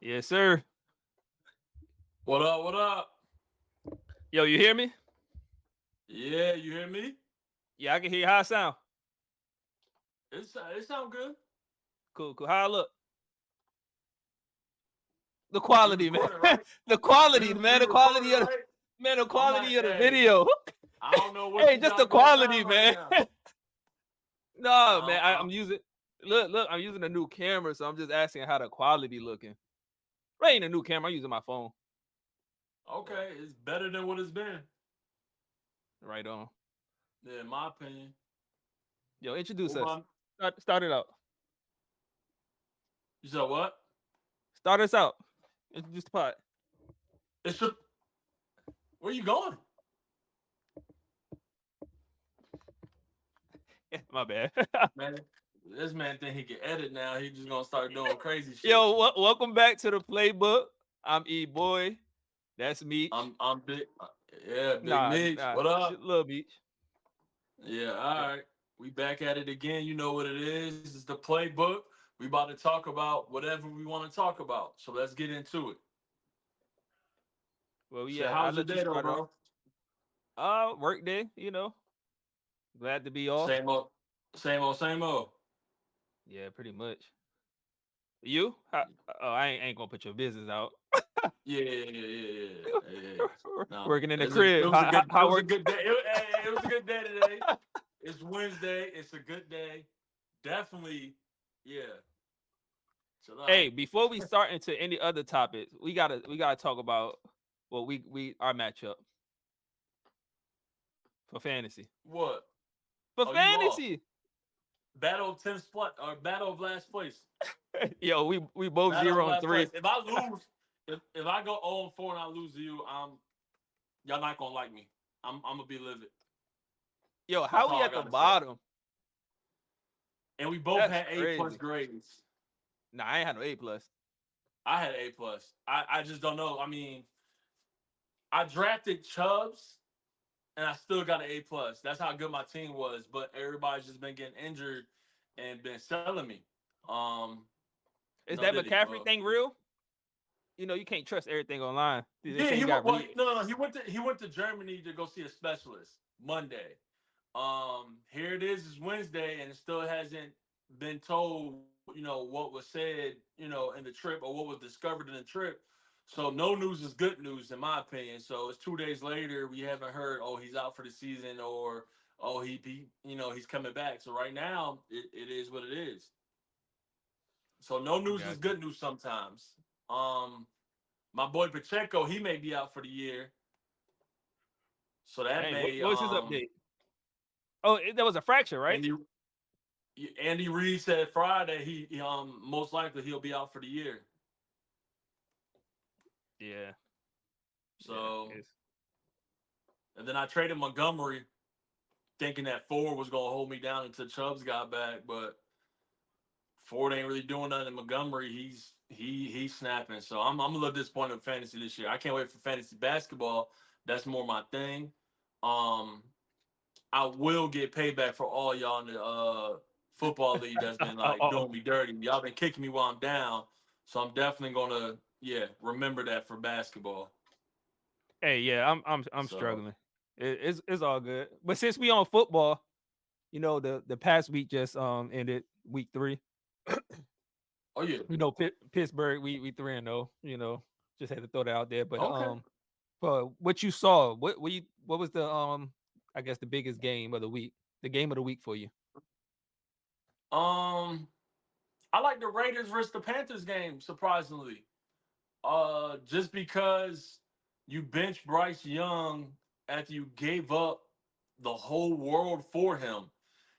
Yes, sir. What up? What up? Yo, you hear me? Yeah, you hear me? Yeah, I can hear you. How I sound? It sound good. Cool, cool. How I look? The We quality, man. recording, right? The We quality, we man. The recording, quality of the right? man. The I'm not. quality of the Hey, video. I don't know what Hey, you just the got going on quality, right man. now. No, man. I, I'm using. Look. I'm using a new camera, so I'm just asking how the quality looking. It ain't a new camera. I'm using my phone. But okay, it's better than what it's been. right on. Yeah, in my opinion. Yo, introduce What us. my, Start it out. you said what? Start us out. Introduce the pod. It's your, where you going, My bad. man? This man think he can edit now. He just gonna start doing crazy shit. Yo, welcome back to the playbook. I'm Eboi. That's Meech. I'm big. Yeah, Big Nah, Meech. nah, What up? little Beach. Yeah, all Yeah. right. We back at it again. You know what it is. It's the playbook. We about to talk about whatever we want to talk about. So let's get into it. Well, So yeah, I'll how's your let you day though, start off. bro? Work day, glad to be off. Same old, same old, same old. Yeah, pretty much. You? Oh, I ain't gonna put your business out. Yeah, yeah, yeah, yeah, yeah, yeah. Yeah. No, Working in the it crib. was a good, it How was a work? good day. It was a good day today. It's Wednesday. It's a good day. Definitely, yeah. Chill Hey, out. before we start into any other topics, we gotta talk about we our matchup for fantasy. What? For Oh, you lost. fantasy. Battle of 10th spot or battle of last place. Yo, we both Battle of zero and last three. place. If I lose, if I go 0-4 and I lose to you, y'all not gonna like me. I'm gonna be livid. Yo, That's how we all I at the gotta say. bottom? And we both That's had A+ crazy. grades. Nah, I ain't had no A+. I had A+. I just don't know. I mean, I drafted Chubbs and I still got an A+. That's how good my team was. But everybody's just been getting injured and been selling me. Um, Is that did he? McCaffrey thing real? You can't trust everything online. They Yeah, say he he went. got Well, re. no. He went to Germany to go see a specialist Monday. Here it is. It's Wednesday, and it still hasn't been told. What was said. In the trip or what was discovered in the trip. So no news is good news in my opinion. So it's 2 days later. We haven't heard. Oh, he's out for the season, or oh he's coming back. So right now it is what it is. So no news is Gotcha. good news sometimes. Um, my boy Pacheco, he may be out for the year. So that Dang, what, may what was his update? Oh, that was a fracture, right? Andy Andy Reid said Friday he most likely he'll be out for the year. Yeah, yeah. So It's and then I traded Montgomery thinking that Ford was gonna hold me down until Chubbs got back, but Ford ain't really doing nothing. Montgomery, he's snapping. So I'm a little disappointed with fantasy this year. I can't wait for fantasy basketball. That's more my thing. Um I will get payback for all y'all in the football league that's been like oh, doing me dirty. Y'all been kicking me while I'm down, so I'm definitely gonna remember that for basketball. hey, yeah. I'm So struggling. It's all good. But since we on football, the past week just ended week 3. oh yeah, Pittsburgh we 3-0. Just had to throw that out there. But okay. for what you saw, what was the I guess the biggest game of the week, the game of the week for you? Um, I like the Raiders versus the Panthers game. Surprisingly, just because you bench Bryce Young after you gave up the whole world for him,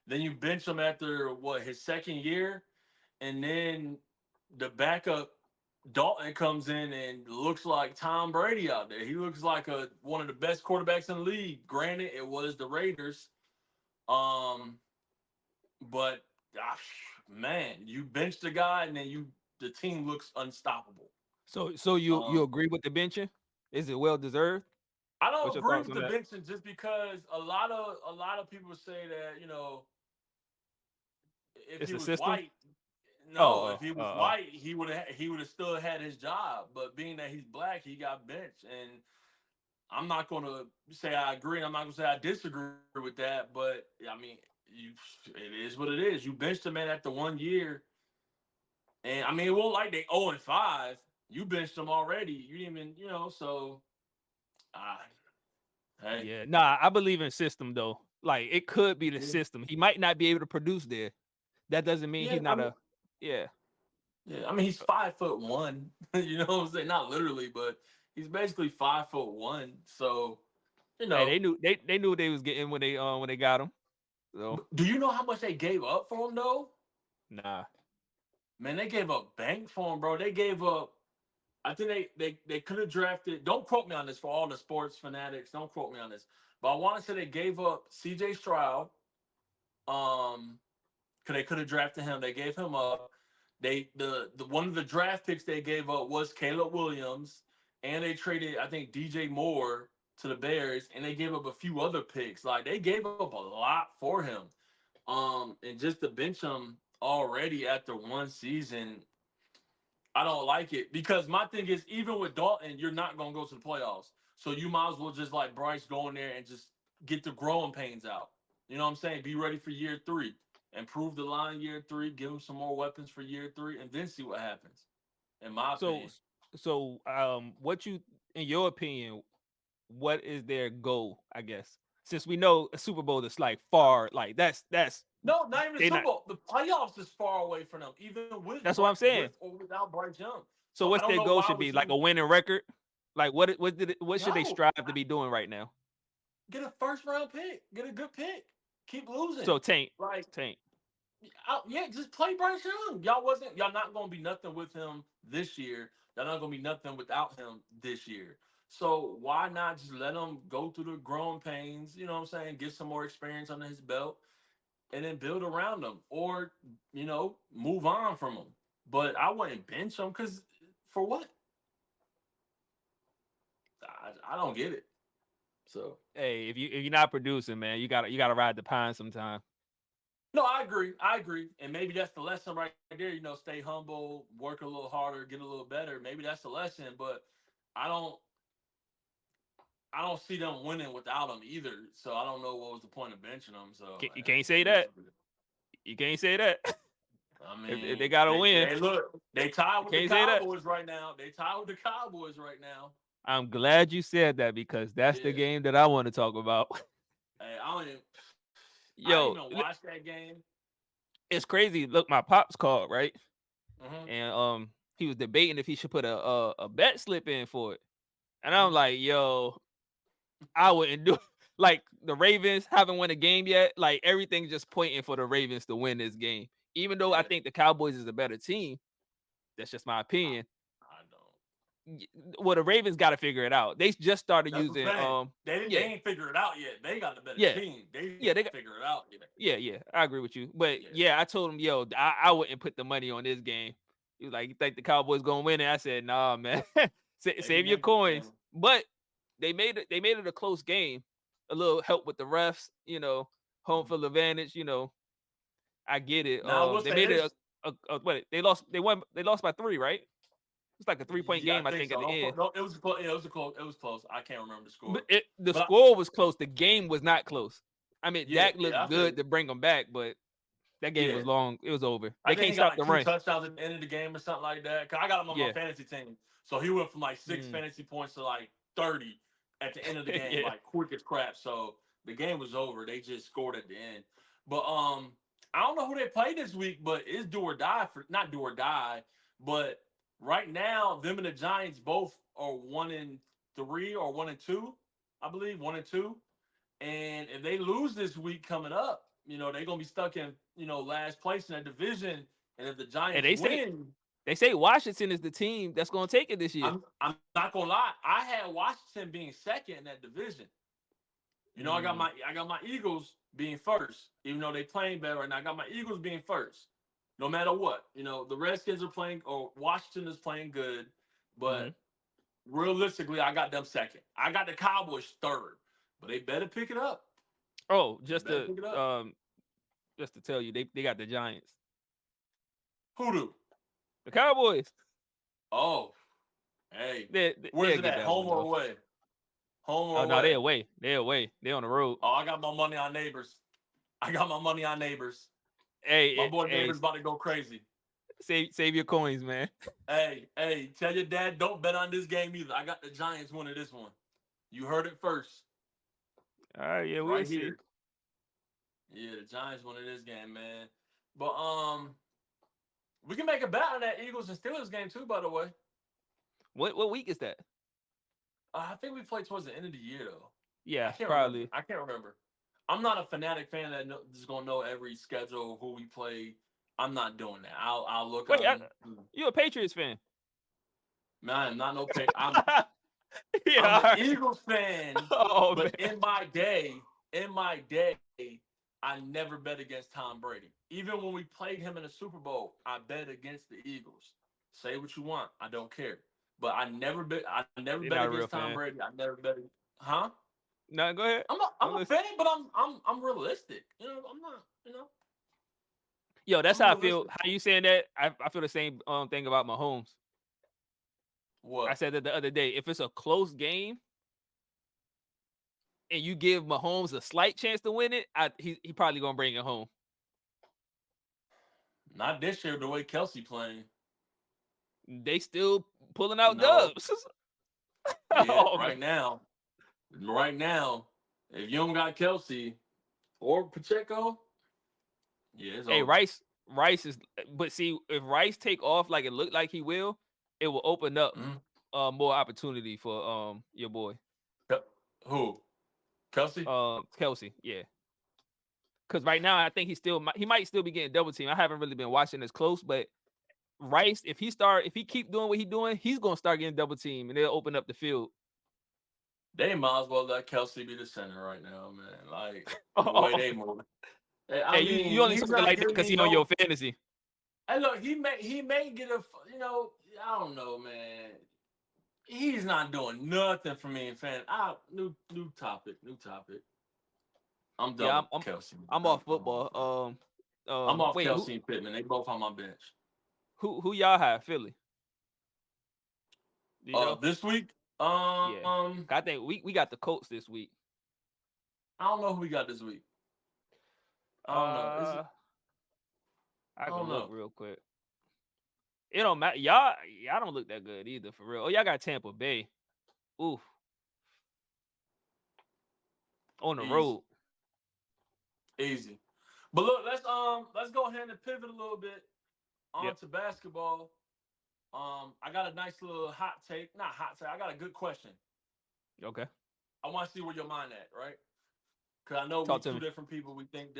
then you bench him after what his second year, and then the backup Dalton comes in and looks like Tom Brady out there. He looks like one of the best quarterbacks in the league. Granted, it was the Raiders, um, but man, you bench the guy and then the team looks unstoppable. So you Um, agree with the benching? Is it well deserved? I What's don't your agree thoughts with on the that? benching just because a lot of people say that if It's he the was system. white, No, Oh, if he was white, he would have still had his job. But being that he's black, he got benched. And I'm not gonna say I agree, and I'm not gonna say I disagree with that. But I mean, it is what it is. You benched a man after 1 year, and I mean, it won't like they 0-5. You benched him already. You didn't even, So, uh, hey, yeah. Nah, I believe in system though. Like it could be the yeah, system. He might not be able to produce there. That doesn't mean yeah. he's not a. Yeah. Yeah. I mean, he's 5'1". You know what I'm saying? Not literally, but he's basically 5'1". So, you Hey, know. they knew what they was getting when they got him. So Do you know how much they gave up for him though? nah. Man, they gave up bank for him, bro. They gave up. I think they could have drafted. Don't quote me on this for all the sports fanatics. Don't quote me on this, but I want to say they gave up C.J. Stroud. Because they could have drafted him. They gave him up. The one of the draft picks they gave up was Caleb Williams, and they traded I think DJ Moore to the Bears, and they gave up a few other picks. Like they gave up a lot for him. And just to bench him already after one season, I don't like it because my thing is even with Dalton, you're not gonna go to the playoffs, so you might as well just like Bryce go in there and just get the growing pains out. You know what I'm saying? Be ready for year three, improve the line year three, give him some more weapons for year three, and then see what happens. In my So opinion, what you in your opinion, what is their goal? I guess since we know a Super Bowl is like far, like that's no, not even the they Super not. Bowl. The playoffs is far away from them, even with That's what I'm saying. with or without Bryce Young. So So I what's don't their know goal why should would be? Like you a winning record? Like what should they no strive to be doing right now? get a first round pick, get a good pick, keep losing. So tank, Like tank. yeah, just play Bryce Young. Y'all not gonna be nothing with him this year. Y'all not gonna be nothing without him this year. So why not just let him go through the growing pains? You know what I'm saying? Get some more experience under his belt, and then build around him, or move on from him. But I wouldn't bench him because for what? I don't get it. So Hey, if you're not producing, man, you gotta ride the pine sometime. no, I agree. I agree. And maybe that's the lesson right there. Stay humble, work a little harder, get a little better. Maybe that's the lesson. But I don't I don't see them winning without him either. So I don't know what was the point of benching them. So You can't say it is that. what it is. You can't say that. I If mean, they gotta win, they look, they tied you with the can't say that. Cowboys right now. They tied with the Cowboys right now. I'm glad you said that because that's the Yeah. game that I want to talk about. Hey, I didn't Yo, even watch that game. it's crazy. Look, my pops called, right? Mm-hmm. And he was debating if he should put a bet slip in for it. And I'm Mm-hmm. like, yo, I wouldn't do like the Ravens haven't won a game yet. Like everything's just pointing for the Ravens to win this game. Even though I Yeah. think the Cowboys is a better team, that's just my I, opinion. I don't. Well, the Ravens got to figure it out. They just started That's what using I'm saying. They yeah, ain't figured it out yet. They got the better yeah, team. They just yeah, ain't they got figured it out yet. yeah. I agree with you. But Yeah. yeah, I told him, yo, I wouldn't put the money on this game. He was like, you think the Cowboys gonna win it? I said, nah, man. Maybe Save your next coins. game. But they made it a close game. A little help with the refs, home field advantage, I get it. Now I will They say made it this. what they lost by 3, right? It's like a 3-point Yeah, I game, I think think, at so. the end. It was close. Yeah, it was close. It was close. I can't remember the But score. the But score was close. The game was not close. I mean, yeah, Dak yeah, looked I feel good you. to bring them back, but that game Yeah. was long. It was over. I They think can't he got stop like the two run. touchdowns at the end of the game or something like that. Cause I got him on my Yeah. fantasy team. So he went from like six Mm. fantasy points to like 30 at the end of the game, Yeah. like quick as crap. So the game was over. They just scored at the end. But I don't know who they play this week, but it's do or die for not do or die. But right now, them and the Giants both are 1-3 or 1-2, I believe, 1-2. And if they lose this week coming up, they're gonna be stuck in, last place in that division. And if the And Giants they say win, they say Washington is the team that's gonna take it this year. I'm not gonna lie, I had Washington being second in that division. I got Mm. my Eagles being first, even though they playing better right now. I got my Eagles being first, no matter what. The Redskins are playing or Washington is playing good, Hmm. but realistically, I got them second. I got the Cowboys third, but they better pick it up. Oh, They better pick it up. just to tell you, they got the Giants. Who do? The Cowboys. Oh, hey. They'll Where's it get at? that Home one or though. away? Home or Oh no, they're away? away. They're away. They're on the road. Oh, I got my money on neighbors. I got my money on neighbors. My Hey, boy hey, neighbors about to go crazy. save your coins, man. Hey, tell your dad don't bet on this game either. I got the Giants winning this one. You heard it first, All right, yeah, we'll right see. here. Yeah, the Giants winning this game, man. But we can make a bet on that Eagles and Steelers game too. By the way, What week is that? I think we played towards the end of the year though. I Yeah, can't remember. probably. I can't remember. I'm not a fanatic fan that is gonna know every schedule who we play. I'm not doing that. I'll look Wait, on. you a Patriots fan? Man, I am not no pay. I'm Yeah. an All right. Eagles fan, Oh but man. in my day, I never bet against Tom Brady. Even when we played him in the Super Bowl, I bet against the Eagles. Say what you want, I don't care. But I never bet. I never You're bet not a real against Tom fan. Brady. I never bet. Huh? No, go ahead. I'm I'm a listening. fan, but I'm realistic. You know, I'm not. You know, Yo, that's I'm how I feel. realistic. How you saying that? I feel the same thing about Mahomes. I What? said that the other day. If it's a close game and you give Mahomes a slight chance to win it, he probably gonna bring it home. Not this year. The way Kelsey playing. They still pulling out No. dubs. Yeah. Oh man. Right now. Right now. If you don't got Kelsey or Pacheco, yeah, it's Hey, over. Rice is, but see, if Rice take off like it looked like he will, it will open up Mm-hmm. more opportunity for your boy Who? Kelsey? Kelsey. Yeah, because right now I think he might still be getting double team. I haven't really been watching as close, but Rice, if he keep doing what he's doing, he's gonna start getting double team and they'll open up the field. They might as well let Kelsey be the center right now, man. Like the way Oh, they moving. I hey, you mean, only he's talking not like that giving because me he on your no. fantasy. Hey, look, he may get a. I don't know, man. He's not doing nothing for me in fan. New topic. New topic. I'm done Yeah, with Kelsey. I'm I'm, off I'm off. football. I'm off Wait, Kelsey and Pittman. They both on my bench. who y'all have Philly? Do you know? This week, Yeah, I think we got the Colts this week. I don't know who we got this week. I don't know. Is it? Uh, I I can don't look know. real quick. It don't matter. Y'all don't look that good either for real. Oh, y'all got Tampa Bay. Oof, on the Easy, road. easy. But look, let's go ahead and pivot a little bit Yep. onto basketball. I got a nice little hot take. Not hot take. I got a good question. Okay. I want to see where your mind at, right? Because I know we Talk to two me. different people. We think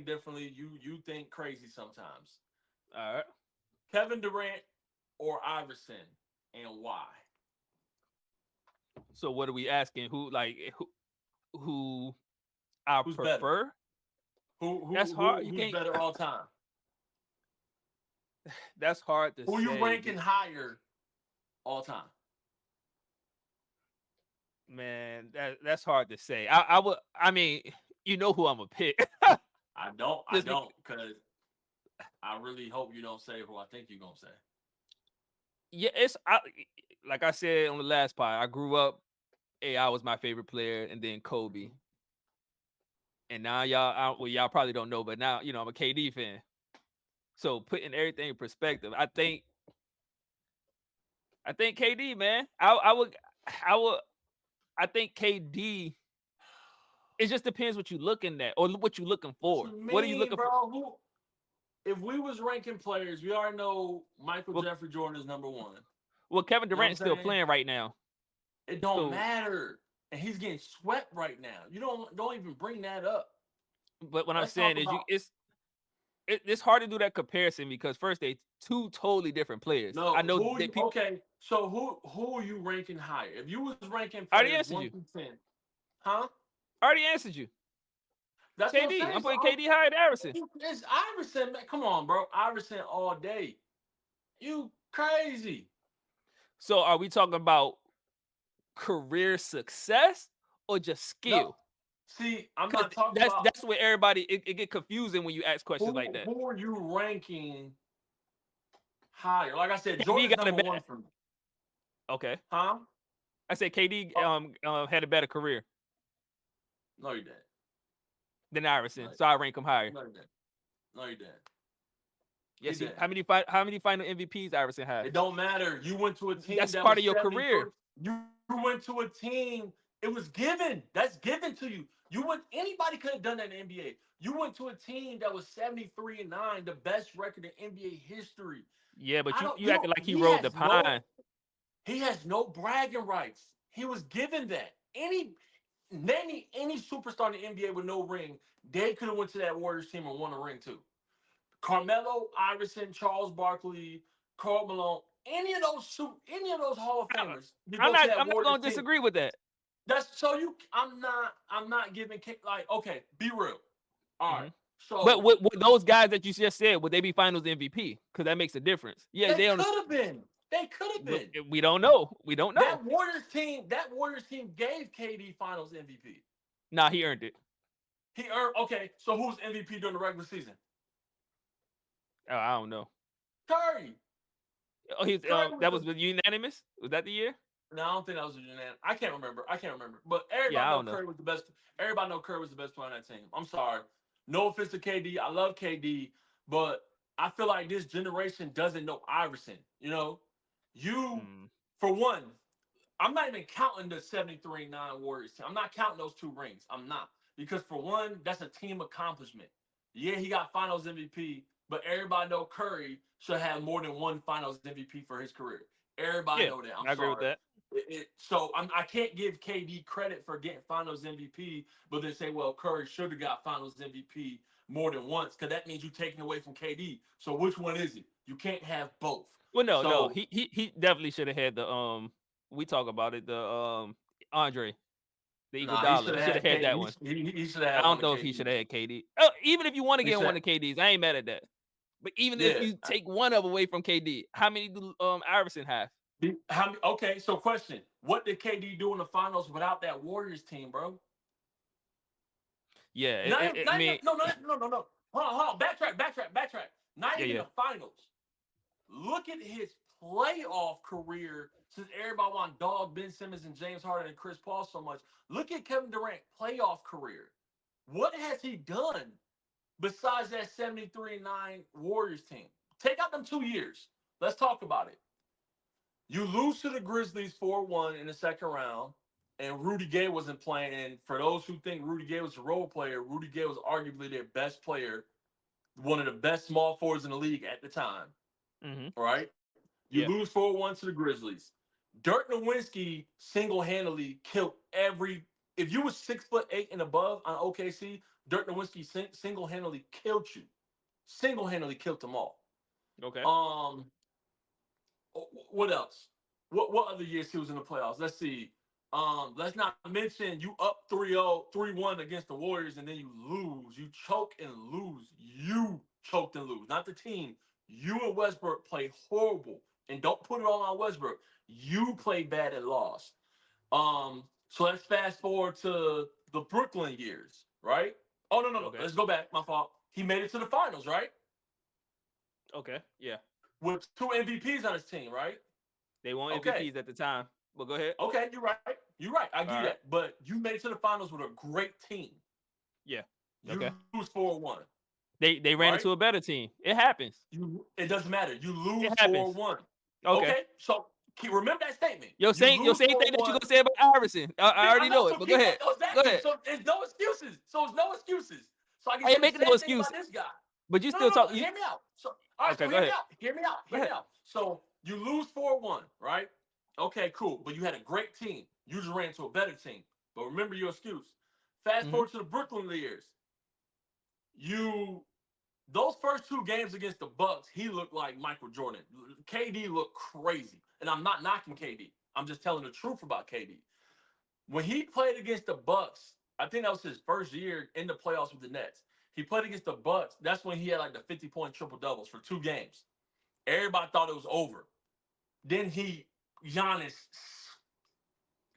differently. You think crazy sometimes. All right. Kevin Durant or Iverson, and why? So what are we asking? Who I Who's better? prefer? That's hard. You Who's can't. better all time? That's hard to Who you say. ranking higher all time? Man, that's hard to say. I would. I mean, you know who I'm gonna pick. I Just don't, because I really hope you don't say who I think you're gonna say. yeah, like I said on the last pod. I grew up. AI was my favorite player, and then Kobe. Mhm. And now y'all probably don't know, but now I'm a KD fan. So putting everything in perspective, I think KD, man. I would I think KD. It just depends what you're looking at or what you're looking What for. you What are you mean, looking for? bro? Who? If we was ranking players, we already know Michael Well, Jeffrey Jordan is number one. Kevin You know what I'm Durant's still saying? playing right now. It don't So, matter, and he's getting swept right now. You don't even bring that up. but what I'm Let's talk saying is, about it's hard to do that comparison because first they two totally different players. I no know who that you people okay. So who are you ranking higher? If you was ranking I already players answered one you. through 10, huh? I already answered you. That's what I'm KD. saying. I'm So putting KD higher than Iverson. it's Iverson. Man. Come on, bro. Iverson all day. You crazy? So are we talking about career success or just No. skill? See, I'm Because not talking that's about that's where everybody it get confusing when you ask questions like that. who are you ranking higher. Like I said, KD Jordan's got a number better. one for me. Okay, Huh? I said KD Oh, had a better career no, you didn't. than No, Iverson, so I rank him higher. no, you didn't. No, you didn't. He Yes, he. didn't. How many final MVPs Iverson has? It don't matter. You went to a team That's that part was of your career. 73. You went to a team. It was given. That's given to you. You went. Anybody could have done that in the NBA. You went to a team that was 73-9, the best record in NBA history. Yeah, but I you don't. you You acting don't. like he rode the pine. He has no bragging rights. He was given that. Any superstar in the NBA with no ring, they could have went to that Warriors team and won a ring too. Carmelo, Iverson, Charles Barkley, Karl Malone, any of those Hall of Famers, you go to that I'm not Warriors gonna team. disagree with that. That's so you. I'm not giving like okay. Be real. All right. Mhm. But So with those guys that you just said, would they be Finals MVP? Because that makes a difference. Yeah, they they on could the. have been. They could have been. We don't know. We don't know. That Warriors team gave KD Finals MVP. Nah, he earned it. He earned. Okay. So who's MVP during the regular season? Oh, I don't know. Curry. Oh, he's Curry was that the was unanimous. Was that the year? No, I don't think that was a unanimous. I can't remember. But Yeah, everybody I know don't know. Curry was the best. Everybody know Curry was the best player on that team. I'm sorry. No offense to KD. I love KD, but I feel like this generation doesn't know Iverson. You know, you Mm. for one, I'm not even counting the 73-9 Warriors team. I'm not counting those two rings. I'm not. Because for one, that's a team accomplishment. Yeah, he got finals MVP, but everybody know Curry should have more than one finals MVP for his career. Everybody Yeah, know that. I'm I agree with sorry. that. So I can't give KD credit for getting finals MVP, but then say, well, Curry should have got finals MVP more than once, because that means you're taking away from KD. So which one is it? You can't have both. Well, no, So he definitely should have had the We talk about it, the Andre, the nah, he Iguodala. should He have should have had had that KD. one. He should have I had one don't of know if he KD. should have had KD. Oh, even if you want to He get one should. of KDs, I ain't mad at that. But even if Yeah. you take one of away from KD, how many do Iverson have? Okay, so question: what did KD do in the finals without that Warriors team, bro? Yeah, I Not even, mean, no. Hold on. Backtrack. Not yeah, even yeah. the finals. Look at his playoff career since everybody want dog Ben Simmons and James Harden and Chris Paul so much. Look at Kevin Durant playoff career. What has he done besides that 73-9 Warriors team? Take out them 2 years. Let's talk about it. You lose to the Grizzlies 4-1 in the second round, and Rudy Gay wasn't playing. And for those who think Rudy Gay was a role player, Rudy Gay was arguably their best player, one of the best small forwards in the league at the time. Mm-hmm. Right? You Yeah. lose 4-1 to the Grizzlies. Dirk Nowitzki single-handedly killed every. If you were 6'8" and above on OKC, Dirk Nowitzki single-handedly killed you. Single-handedly killed them all. Okay. What else? What other years he was in the playoffs? Let's see. Let's not mention you up 3-0, 3-1 against the Warriors, and then you lose. You choke and lose. You choked and lose. Not the team. You and Westbrook play horrible. And don't put it all on Westbrook. You played bad and lost. So let's fast forward to the Brooklyn years, right? Oh no. Okay. Let's go back. My fault. He made it to the finals, right? Okay. Yeah. With 2 MVPs on his team, right? They won Okay. MVPs at the time. But go ahead. Okay, you're right. I All get right. that. But you made it to the finals with a great team. Yeah. You Okay. lose 4-1. They ran Right? into a better team. It happens. It doesn't matter. You lose It happens. 4-1. Okay. Okay? So remember that statement. Your You same lose thing that you 4-1. gonna say about Iverson. I already know it, So but go ahead. Go exactly. ahead. So it's no excuses. So I can I ain't say the making no same thing excuse. about this guy. But you No, still talk. hear me out. So all right, Okay, so go ahead. Hear me Go ahead. out. So you lose 4-1, right? Okay, cool. But you had a great team. You just ran to a better team. But remember your excuse. Fast forward to the Brooklyn years. Those first 2 games against the Bucks, he looked like Michael Jordan. KD looked crazy. And I'm not knocking KD. I'm just telling the truth about KD. When he played against the Bucks, I think that was his first year in the playoffs with the Nets. He played against the Bucks. That's when he had like the 50-point triple doubles for 2 games. Everybody thought it was over. Then Giannis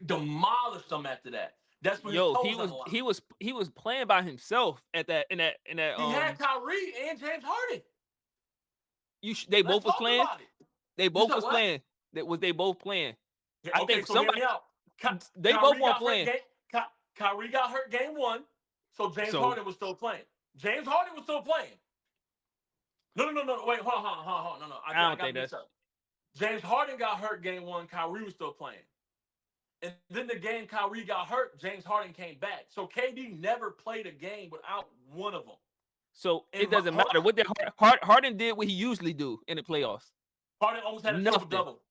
demolished them after that. That's when his Yo, toes on the line. he was playing by himself at that in that He had Kyrie and James Harden. they Let's both was talk playing. about it. They You both said was what? playing. They both playing. Yeah, I okay, think so hear somebody me out. they both Kyrie weren't got hurt playing. game. Kyrie got hurt game one, so James So Harden was still playing. James Harden was still playing. No. Wait, hold on. No. I I don't got think mixed that's up. James Harden got hurt game one. Kyrie was still playing. And then the game Kyrie got hurt, James Harden came back. So KD never played a game without one of them. so And it doesn't matter what the Harden did. What he usually do in the playoffs. Harden almost had a triple Nothing. double.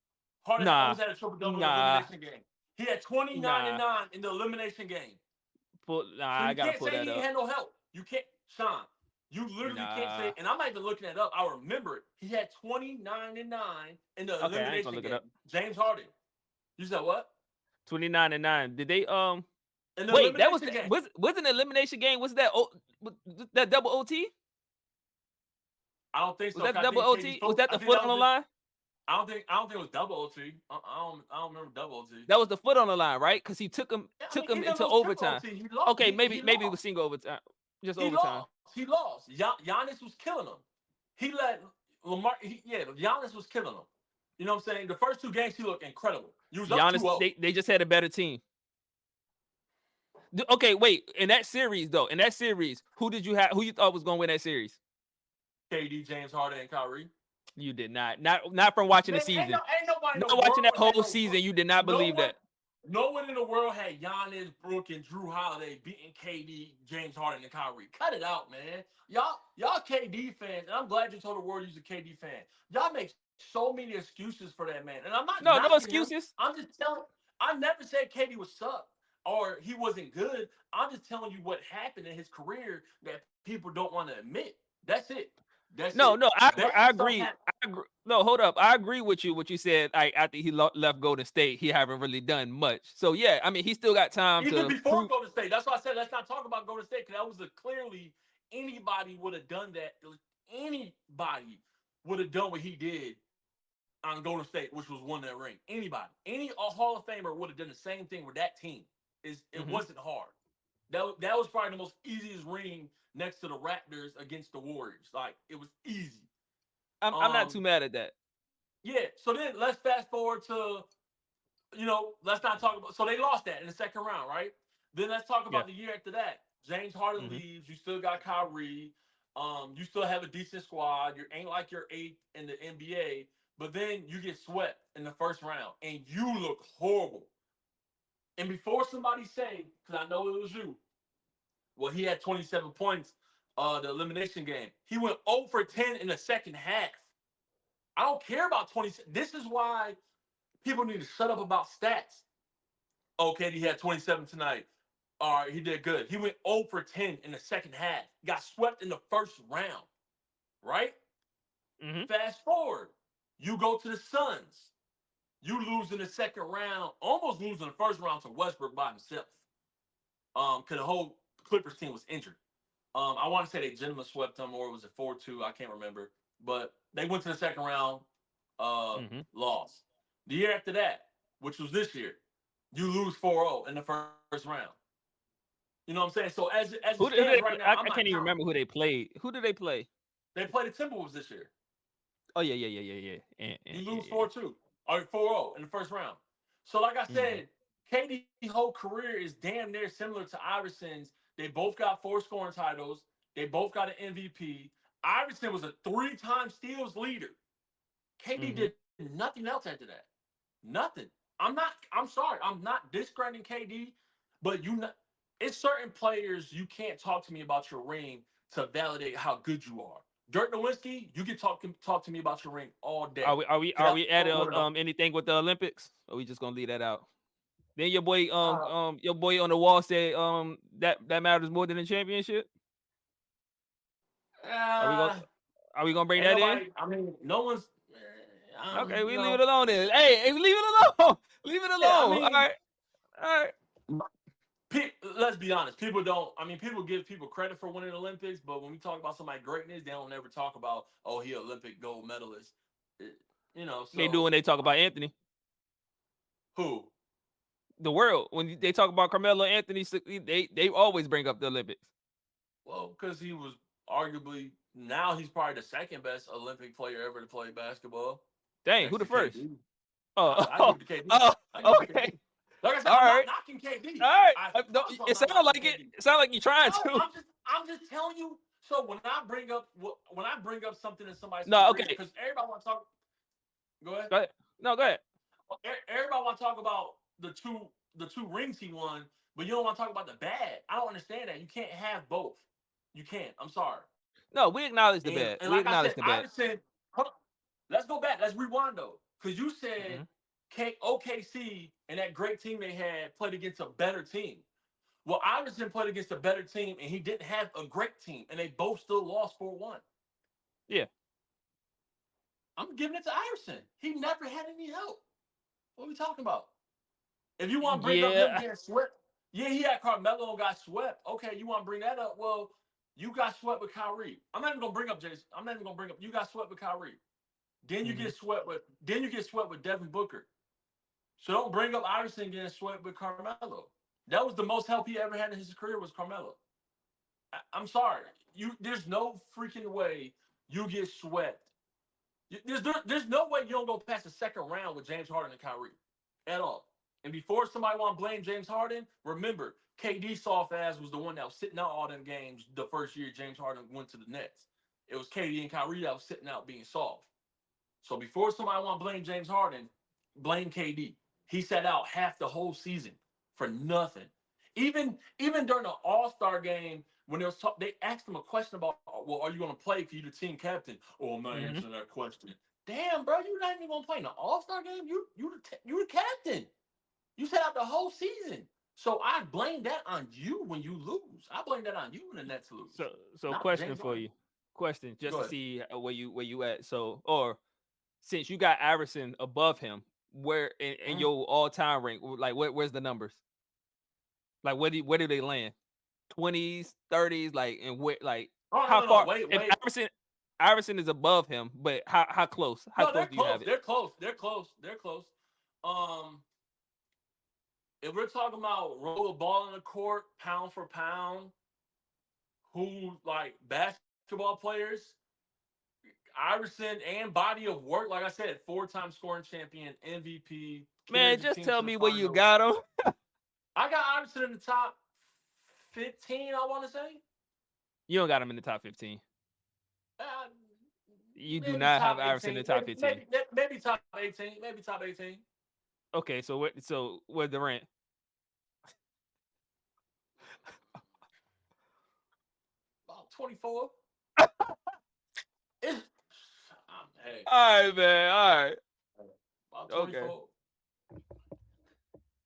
Harden Nah, almost had a triple double in the nah, elimination game. He had 29 and nah. 9 in the elimination game. So I you gotta can't pull say that he ain't up. had no help. You can't, Sean. You literally can't Nah. say, and I'm not even looking that up. I remember it. He had 29 and 9 in the Okay, I ain't gonna elimination look it game. up. James Harden. You said what? 29 and 9. Did they In the wait? That was elimination game. was an elimination game. Was that that double OT? I don't think Was so. that the I double think KD OT? Was that I the think foot that on was the the. line? I don't think it was double OT. I don't remember double OT. That was the foot on the line, right? Because he took him Yeah, I mean, even if it into was triple overtime. OT, he lost. Okay, He maybe it was lost. single overtime, just He overtime. lost. He lost. Giannis was killing him. He let Lamar. Giannis was killing him. You know what I'm saying? The first two games he looked incredible. He was up Giannis, 2-0. they just had a better team. Okay, wait. In that series, though, who did you have? Who you thought was going to win that series? KD, James Harden, and Kyrie. You did not. Not from watching the Man, season. ain't nobody in Not the watching that world had whole no. season. You did not No believe one. that. No one in the world had Giannis, Brook, and Drew Holiday beating KD, James Harden, and Kyrie. Cut it out, man. Y'all KD fans, and I'm glad you told the world you're a KD fan. Y'all make so many excuses for that man, and I'm not No knocking him. excuses. I'm just telling. I never said KD was suck or he wasn't good. I'm just telling you what happened in his career that people don't want to admit. That's it. That's No, it. no, I Bad stuff agree. happened. I agree. No, hold up. I agree with you. What you said. Like after he left Golden State, he haven't really done much. So yeah, I mean, he still got time Even to before prove. Golden State. That's why I said let's not talk about Golden State because that was clearly anybody would have done that. Anybody would have done what he did on Golden State, which was won that ring. Anybody, any Hall of Famer would have done the same thing with that team. It wasn't hard. That was probably the most easiest ring next to the Raptors against the Warriors. Like it was easy. I'm not too mad at that. Yeah. So then let's fast forward to let's not talk about. So they lost that in the second round, right? Then let's talk Yeah. about the year after that. James Harden leaves. You still got Kyrie. You still have a decent squad. You ain't like you're eighth in the NBA, but then you get swept in the first round, and you look horrible. And before somebody say, because I know it was you, well, he had 27 points. The elimination game, he went 0 for 10 in the second half. I don't care about 20. This is why people need to shut up about stats. Okay, he had 27 tonight. All right, he did good. He went 0 for 10 in the second half. Got swept in the first round, right? Fast forward. You go to the Suns. You lose in the second round, almost lose in the first round to Westbrook by himself. Because the whole Clippers team was injured. I want to say they gentlemen swept them, or it was a 4-2. I can't remember. But they went to the second round, lost. The year after that, which was this year, you lose 4-0 in the first round. You know what I'm saying? So as it Who did stands they? right now, I I'm not can't even counting. remember who they played. Who did they play? They played the Timberwolves this year. Oh yeah. You lose 4-2 or 4-0 in the first round. So like I said, KD's whole career is damn near similar to Iverson's. They both got 4 scoring titles. They both got an MVP. Iverson was a 3-time steals leader. KD did nothing else after that. Nothing. I'm sorry. I'm not discrediting KD, but it's certain players you can't talk to me about your ring to validate how good you are. Dirk Nowitzki, you can talk to me about your ring all day. Are we at anything with the Olympics? Or we just gonna leave that out? Then your boy on the wall said that matters more than the championship. Are we gonna uh, are we gonna bring ain't that in? nobody. I mean, no one's. Okay, You we leave know. it alone then. Hey, leave it alone. Leave it Yeah, I alone. mean, All right. let's be honest. People don't. I mean, people give people credit for winning the Olympics, but when we talk about somebody greatness, they don't ever talk about he Olympic gold medalist. They do So when they talk about Anthony. who? The world. When they talk about Carmelo Anthony, they always bring up the Olympics. Well, because he was arguably now he's probably the second best Olympic player ever to play basketball. Dang, who next the to first? KD. Oh, I give it to KD. oh, I give it to okay. KD. Like I said, All I'm not right. knocking KD. All right. I No, promise you I'm it not sounded knocking like it. KD. It sounded like you trying No, to. I'm just telling you. So when I bring up something in somebody's No, career, okay. because everybody want to talk. Go ahead. Go ahead. No, go ahead. Everybody want to talk about the two rings he won, but you don't want to talk about the bad. I don't understand that. You can't have both. You can't. I'm sorry. No, we acknowledge the bad. And We like I acknowledge said, the bad. Iverson. Hold on. Let's go back. Let's rewind though, because you said Mm-hmm. OKC and that great team they had played against a better team. Well, Iverson played against a better team, and he didn't have a great team, and they both still lost 4-1. Yeah. I'm giving it to Iverson. He never had any help. What are we talking about? If you want to bring up him Yeah. getting swept, yeah, he had Carmelo and got swept. Okay, you want to bring that up? Well, you got swept with Kyrie. I'm not even gonna bring up Jason. I'm not even gonna bring up. You got swept with Kyrie. Mm-hmm. Then you get swept with Devin Booker. So don't bring up Iverson getting swept with Carmelo. That was the most help he ever had in his career was Carmelo. I'm sorry. There's no freaking way you get swept. There's no way you don't go past the second round with James Harden and Kyrie at all. And before somebody want to blame James Harden, remember KD soft ass was the one that was sitting out all them games the first year James Harden went to the Nets. It was KD and Kyrie that was sitting out being soft. So before somebody want to blame James Harden, blame KD. He sat out half the whole season for nothing. Even during the All-Star game, when they asked him a question about, well, are you going to play if you're the team captain? Oh, I'm not Mm-hmm. answering that question. Damn, bro, you're not even going to play in the All-Star game. You the captain. You sat out the whole season. So I blame that on you when you lose. I blame that on you when the Nets lose, So not question James for Harden. you. Question just Go to ahead. see where you at. So or since you got Iverson above him, where in Mm. your all time rank, like where's the numbers? Like where do they land? 20s, 30s, like and where like Oh no how no no! far Wait if wait. Iverson is above him, but how close? How No, close they're do you close. have it? They're close. They're close. They're close. Um, if we're talking about roll the ball in the court, pound for pound, who like basketball players, Iverson and body of work, like I said, four-time scoring champion, MVP, Man, carried the just team tell to the me where you finals. got him. I got Iverson in the top 15, I want to say. You don't got him in the top 15. Uh, You do maybe not have top Iverson in 18, the top 15. maybe top 18, maybe top 18. Okay, where's Durant? About 24. It's, hey, All right, man. All right. about Okay. 24.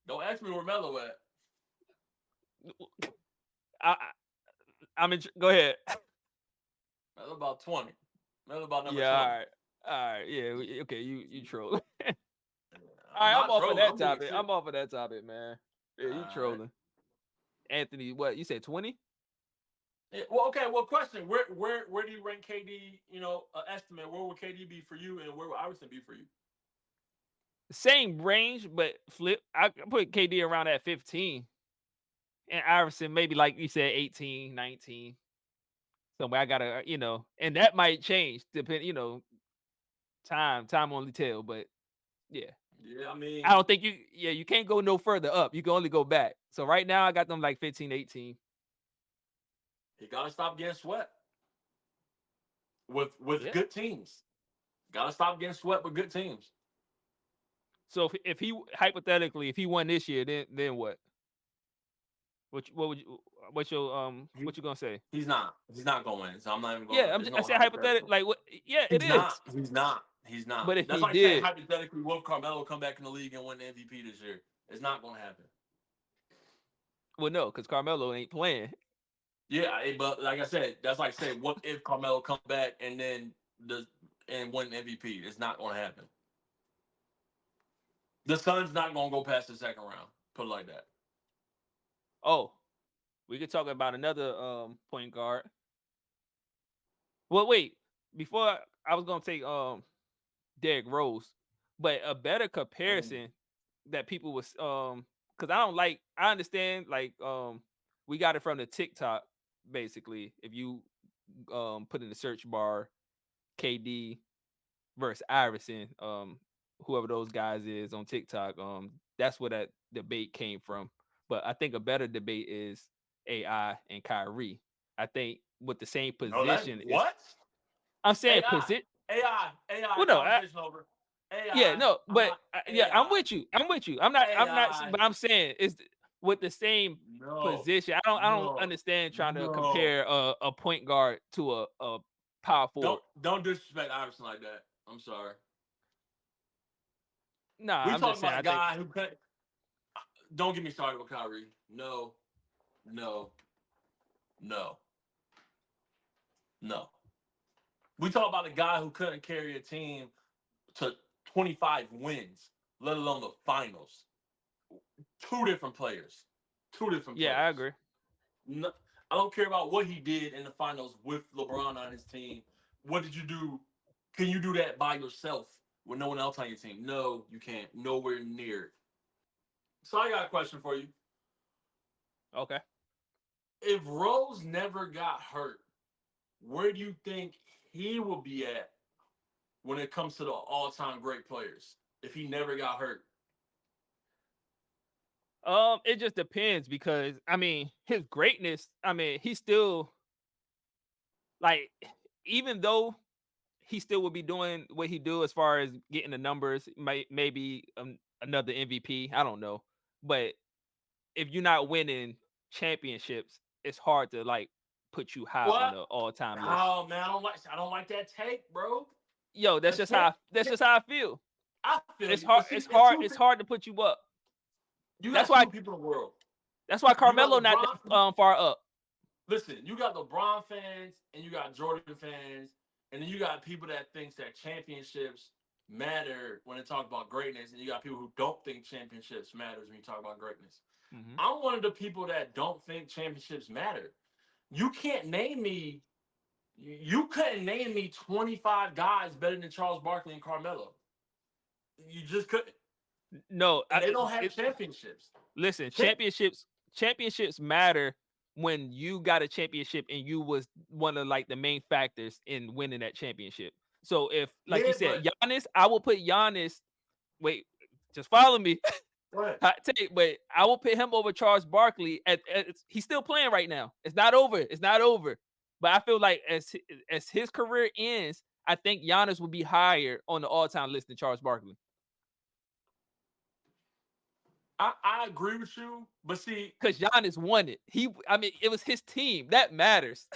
Don't ask me where Melo at. I, I'm in. Go ahead. Melo about 20. Melo about number Yeah. 20. All right. Yeah. Okay. You trolling. All I'm right. I'm not off of trolling. that I'm being topic. serious. I'm off of that topic, man. Yeah. You All right. trolling. Anthony, what you said? 20? Yeah, well, okay. Well, question: Where do you rank KD? You know, estimate. Where would KD be for you, and where would Iverson be for you? Same range, but flip. I put KD around at 15, and Iverson maybe like you said 18, 19. Somewhere I gotta, and that might change. Depend, time only tell. But yeah. Yeah, I I mean, don't think you can't go no further up. You can only go back. So right now I got them like 15, 18. he gotta stop getting swept with Yeah. good teams. Gotta stop getting swept with good teams. So if he hypothetically if he won this year, then what? What would you He, what you gonna say? he's not. He's not going to win. So I'm not even going. Yeah, There's I no said hypothetical. hypothetical. Like what? Yeah, it He's not. is. He's not. He's not. But if That's he like saying did, hypothetically, will Carmelo come back in the league and win the MVP this year? It's not going to happen. well, no, because Carmelo ain't playing. Yeah, but like I said, that's like saying, what if Carmelo come back and then win MVP? It's not going to happen. The Suns not going to go past the second round. Put it like that. Oh, we could talk about another point guard. Well, wait. Before I was gonna take Derrick Rose, but a better comparison that people was because I understand we got it from the TikTok basically. If you put in the search bar KD versus Iverson, whoever those guys is on TikTok. That's where that debate came from. But I think a better debate is AI and Kyrie. I think with the same No, that position is what? I'm saying AI, position. AI. Well, no, Conversation over. yeah, AI. no, I'm but not yeah, I'm AI. with you. I'm with you. I'm not. AI. But I'm saying it's with the same No, position. I don't no, understand trying to no. compare a point guard to a power forward. Don't disrespect Iverson like that. I'm sorry. Nah, We I'm talking just saying. about a I think guy who could. Don't get me started with Kyrie. No, no, no, no. We talk about a guy who couldn't carry a team to 25 wins, let alone the finals. Two different players. Two different yeah, I players. agree. No, I don't care about what he did in the finals with LeBron on his team. What did you do? Can you do that by yourself with no one else on your team? No, you can't. Nowhere near it. So I got a question for you. Okay. If Rose never got hurt, where do you think he will be at when it comes to the all-time great players? If he never got hurt, It just depends because I mean his greatness. I mean he's still like even though he still would be doing what he do as far as getting the numbers, maybe another MVP. I don't know, but if you're not winning championships, it's hard to like put you high on what? the all time list. Oh man, I don't like that take, bro. Yo, That's can't, that's can't just how I feel. I feel It's you, but hard. see, It's hard. It's two. hard to put you up. You That's got why. two people in the world. That's why You got Carmelo not LeBron. that far up. Listen, you got LeBron fans and you got Jordan fans, and then you got people that thinks that championships matter when they talk about greatness, and you got people who don't think championships matters when you talk about greatness. Hmm. I'm one of the people that don't think championships matter. You can't name me. You couldn't name me 25 guys better than Charles Barkley and Carmelo. You just couldn't, No, and they don't have championships. listen. Champ- Championships matter when you got a championship and you was one of like the main factors in winning that championship. So if, like you yeah, said, but Giannis, I will put Giannis. Wait, just follow me. what? Hot take, but I will put him over Charles Barkley. He's still playing right now. It's not over. It's not over. But I feel like as his career ends, I think Giannis will be higher on the all time list than Charles Barkley I agree with you, but see, because Giannis won it. I mean, it was his team that matters.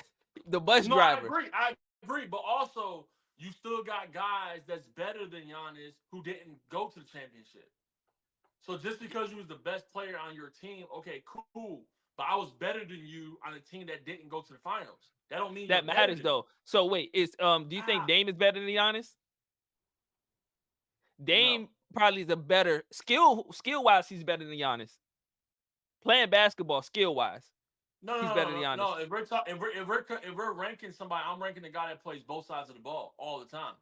The bus no, I driver. agree. I agree, but also you still got guys that's better than Giannis who didn't go to the championship. So just because you was the best player on your team, okay, cool. But I was better than you on a team that didn't go to the finals. That don't mean you're That better matters than me. though. So wait, is do you think Ah, Dame is better than Giannis? no. Dame probably is a better skill wise. He's better than Giannis. Playing basketball skill wise, No, he's no, better no, than no, Giannis. no. If we're talking, if we're ranking somebody, I'm ranking the guy that plays both sides of the ball all the time.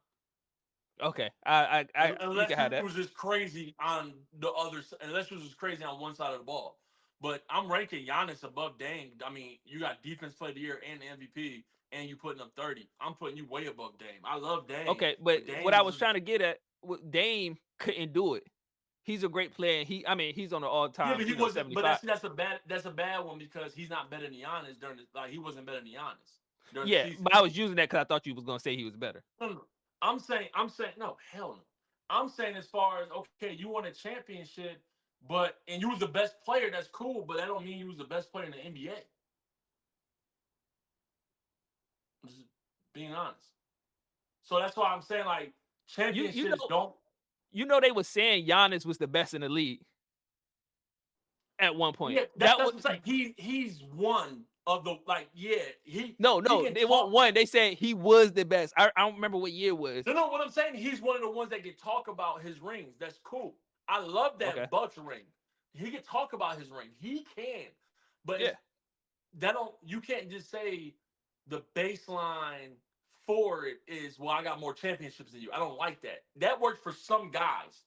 Okay, you can Unless have you that. was just crazy on the other, unless you was just crazy on one side of the ball. But I'm ranking Giannis above Dame. I mean, you got defense player of the year and MVP, and you putting up 30. I'm putting you way above Dame. I love Dame, Okay, but but what Dame I is was just trying to get at, Dame couldn't do it. He's a great player. I mean, he's on the all yeah, time, but he wasn't. But 75. that's a bad one because he's not better than Giannis during the, like he wasn't better than Giannis during the Yeah, season. but I was using that because I thought you was gonna say he was better. No, no, no. I'm saying, no, hell no. I'm saying as far as okay, you won a championship, but and you was the best player. That's cool, but that don't mean you was the best player in the NBA. I'm just being honest. So that's why I'm saying like You you championships know don't. you know they were saying Giannis was the best in the league at one point. Yeah, That that's was what I'm saying. He's one of the like yeah he no, can they won't talk. one. They said he was the best. I don't remember what year it was. No, no, what I'm saying, he's one of the ones that can talk about his rings. That's cool. I love Okay, that Bucks ring. He can talk about his ring. He can, but it's yeah, that don't you can't just say the baseline for it is well I got more championships than you. I don't like that. That works for some guys.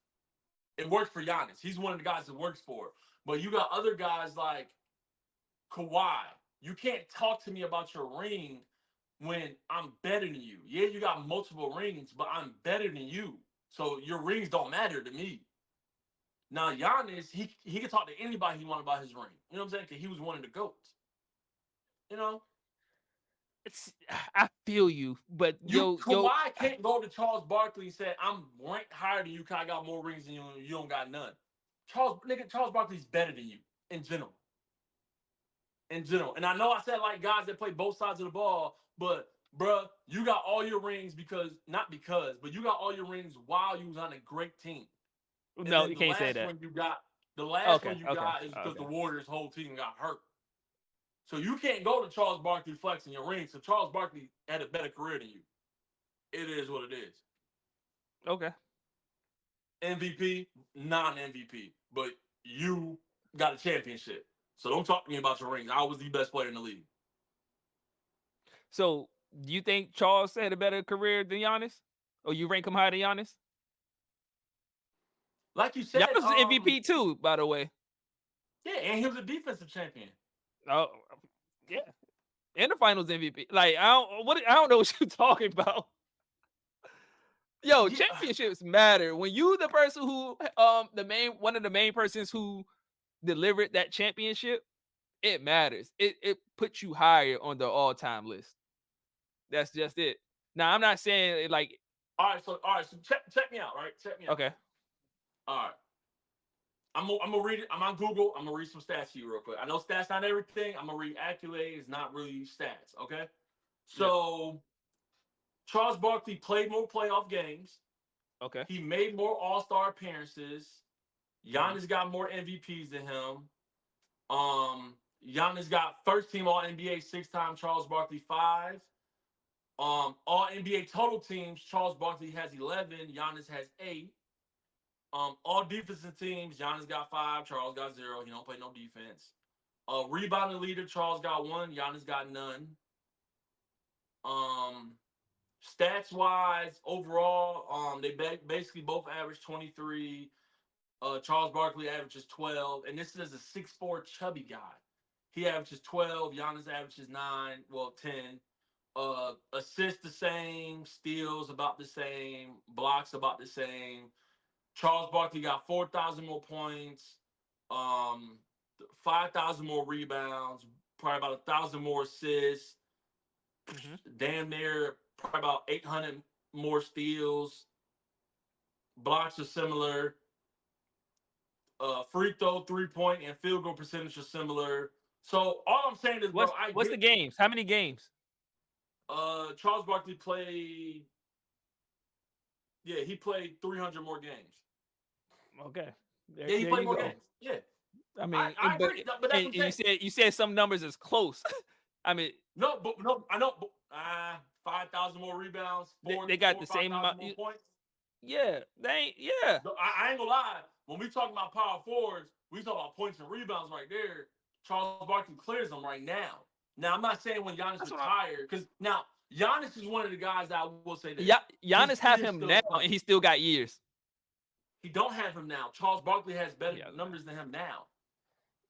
It works for Giannis. He's one of the guys that works for it. But you got other guys like Kawhi. You can't talk to me about your ring when I'm better than you. Yeah, you got multiple rings, but I'm better than you. So your rings don't matter to me. Now Giannis, he can talk to anybody he want about his ring. You know what I'm saying? Because he was one of the goats. You know, It's I feel you, but yo, Kawhi can't go to Charles Barkley and say, I'm ranked higher than you because I got more rings than you and you don't got none. Charles Barkley's better than you in general. In general. And I know I said like guys that play both sides of the ball, but bruh, you got all your rings but you got all your rings while you was on a great team. And no, then you can't say that. the last Okay, one you okay, got is because the okay. Warriors' whole team got hurt. So you can't go to Charles Barkley flexing your ring. So Charles Barkley had a better career than you. It is what it is. Okay. MVP, non-MVP, but you got a championship. So don't talk to me about your rings. I was the best player in the league. So do you think Charles had a better career than Giannis? Or you rank him higher than Giannis? Like you said, Giannis is MVP too, by the way. yeah, and he was a defensive champion. Oh, yeah. And the finals MVP. Like I don't know what you're talking about. Yo, Yeah, championships matter. When you the person who one of the main persons who delivered that championship, it matters. It puts you higher on the all-time list. That's just it. Now, I'm not saying like all right, so check me out, right? Check me out. okay, All right. I'm gonna read it. I'm on Google. I'm gonna read some stats to you real quick. I know stats not everything. I'm gonna read accolades, not really stats. Okay. yep, So Charles Barkley played more playoff games. okay, He made more All Star appearances. hmm Giannis got more MVPs than him. Giannis got first team All NBA 6 times. Charles Barkley 5. All NBA total teams. Charles Barkley has 11. Giannis has 8. All defensive teams. Giannis got 5. Charles got 0. He don't play no defense. Rebounding leader. Charles got 1. Giannis got none. Um, Stats wise, overall, they basically both average 23. Charles Barkley averages 12, and this is a 6'4" chubby guy. He averages 12. Giannis averages 9, well 10. Assists the same, steals about the same, blocks about the same. Charles Barkley got 4,000 more points, 5,000 more rebounds, probably about 1,000 more assists, hmm damn near probably about 800 more steals. Blocks are similar. Free throw, 3-point, and field goal percentage are similar. So all I'm saying is, bro, I what's the get. games? How many games? Charles Barkley played. Yeah, he played 300 more games. Okay, Yeah, he there played you more go. games. Yeah, I I, mean, I agree. But that's what I'm and saying. you said some numbers is close. I mean, No, but no, I know. But, 5,000 more rebounds, they got four the five same thousand amount. more points. Yeah, they ain't. Yeah, I ain't gonna lie. When we talking about power forwards, we talk about points and rebounds right there. Charles Barkley clears them right now. Now I'm not saying when Giannis that's what I. retired, because now Giannis is one of the guys that I will say this. Yeah, His Giannis have career's him still now, coming. and he still got years. He don't have him now. Charles Barkley has better Yeah, numbers than him now.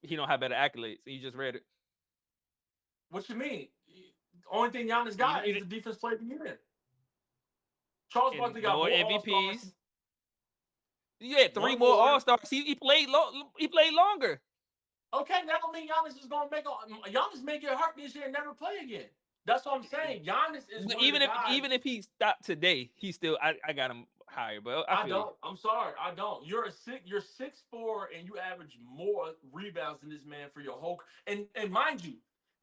he don't have better accolades. You just read it. What you mean? The only thing Giannis You, got is you the defense player of the year. Charles and Barkley got more more All Stars. MVPs. Yeah, three One more All more. Stars. He played he played longer. Okay, that don't mean Giannis is gonna make Giannis may get hurt this year and never play again. That's what I'm saying. Giannis is But one of the guys. even if he stopped today, he still I got him higher. But I I feel you. don't. I'm sorry. I don't. You're 6'4" and you average more rebounds than this man for your whole. And mind you,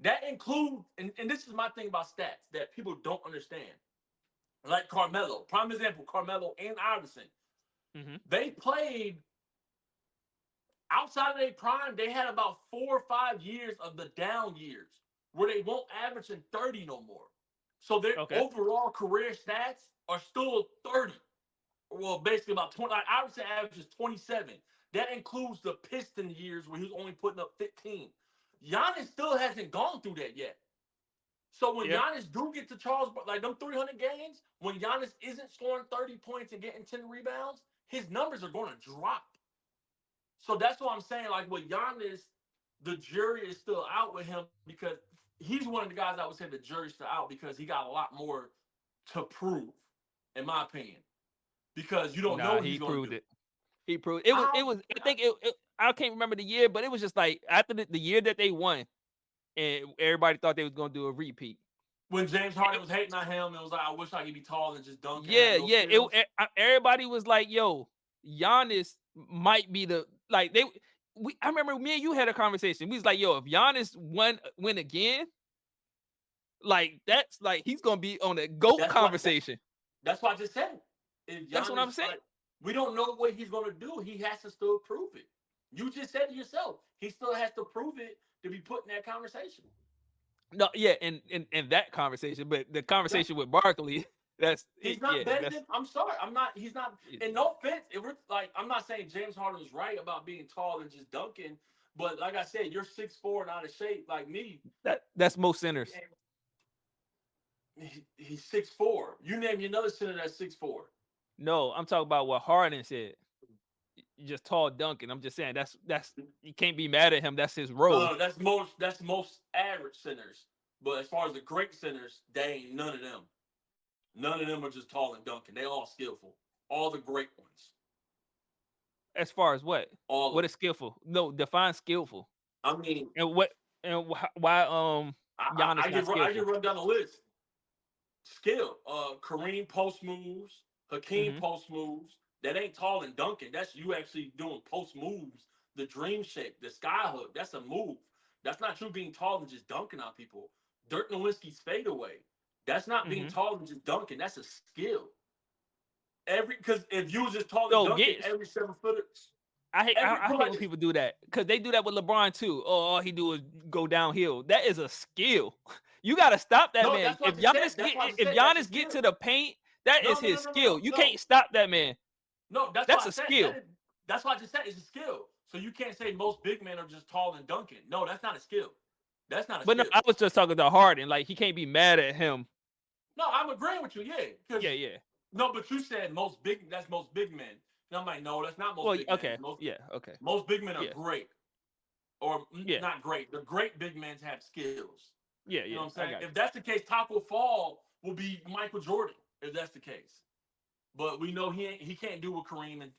that includes and this is my thing about stats that people don't understand. Like Carmelo, prime example, Carmelo and Iverson. Mm-hmm. They played outside of their prime. They had about 4 or 5 years of the down years where they won't average in 30 no more. So their Okay. overall career stats are still 30. Well, basically about 20. Like Iverson averages 27. That includes the Piston years where he was only putting up 15. Giannis still hasn't gone through that yet. So when Yeah. Giannis do get to Charles, like them 300 games, when Giannis isn't scoring 30 points and getting 10 rebounds, his numbers are going to drop. So that's what I'm saying. Like with Giannis, the jury is still out with him because he's one of the guys I would say the jury's still out because he got a lot more to prove, in my opinion. Because you don't know Nah, what he he's going to proved do. it. He proved it was. I It don't, was. I think I can't remember the year, but it was just like after the year that they won, and everybody thought they was gonna do a repeat. when James Harden was hating on him, it was like, I wish I could be tall and just dunk and have Yeah, no yeah. skills. Everybody was like, "Yo, Giannis might be the like they." I remember me and you had a conversation. We was like, "Yo, if Giannis win again, like that's like he's gonna be on a GOAT That's what conversation." that's what I just said. If That's what I'm Giannis, saying. like, we don't know what he's going to do. He has to still prove it. You just said it yourself. He still has to prove it to be put in that conversation. No, yeah, in that conversation, but the That's conversation with Barkley, He's not yeah, better that's than. I'm sorry. I'm not. He's not. And no offense, if we're like, I'm not saying James Harden was right about being tall and just dunking, but like I said, you're 6'4" and out of shape like me. that's most centers. He's 6'4". You name me another center that's 6'4". No, I'm talking about what Harden said. Just tall dunking. I'm just saying that's you can't be mad at him. That's his No, role. no, that's most average centers. But as far as the great centers, they ain't none of them. None of them are just tall and dunking. They all skillful. All the great ones. As far as what? All of What them. is skillful? No, define skillful. I mean, And what why I Giannis not I can skillful? run down the list. Skill. Kareem post moves, Hakeem Hmm. post moves. That ain't tall and dunking. That's you actually doing post moves. The dream shake, the sky hook. That's a move. That's not you being tall and just dunking on people. Dirk Nowitzki's fadeaway. That's not being Hmm. tall and just dunking. That's a skill. Because if you was just tall and So dunking, get every 7 footer, I put hate like when this. people do that because they do that with LeBron too. Oh, all he do is go downhill. That is a skill. You got to stop that No, man. that's what I just said. That's what I just If said. That's a Giannis get skill. to the paint, that No, is no, no, his no, no, skill. no, You no. can't stop that man. No, that's why That's I a said skill. that's why I just said it's a skill. So you can't say most big men are just tall and dunking. No, that's not a skill. That's not a But no, skill. I was just talking to Harden. Like he can't be mad at him. No, I'm agreeing with you, yeah. Yeah, Because yeah. no, but you said that's most big men. And I'm like, no, that's not most Well, big men. okay. Most Yeah, okay. most big men are Yeah, great. Or yeah, not great. The great big men have skills. yeah, You know yeah. what I'm I saying? got If you. that's the case, Taco Fall will be Michael Jordan, if that's the case. But we know he can't do what Kareem and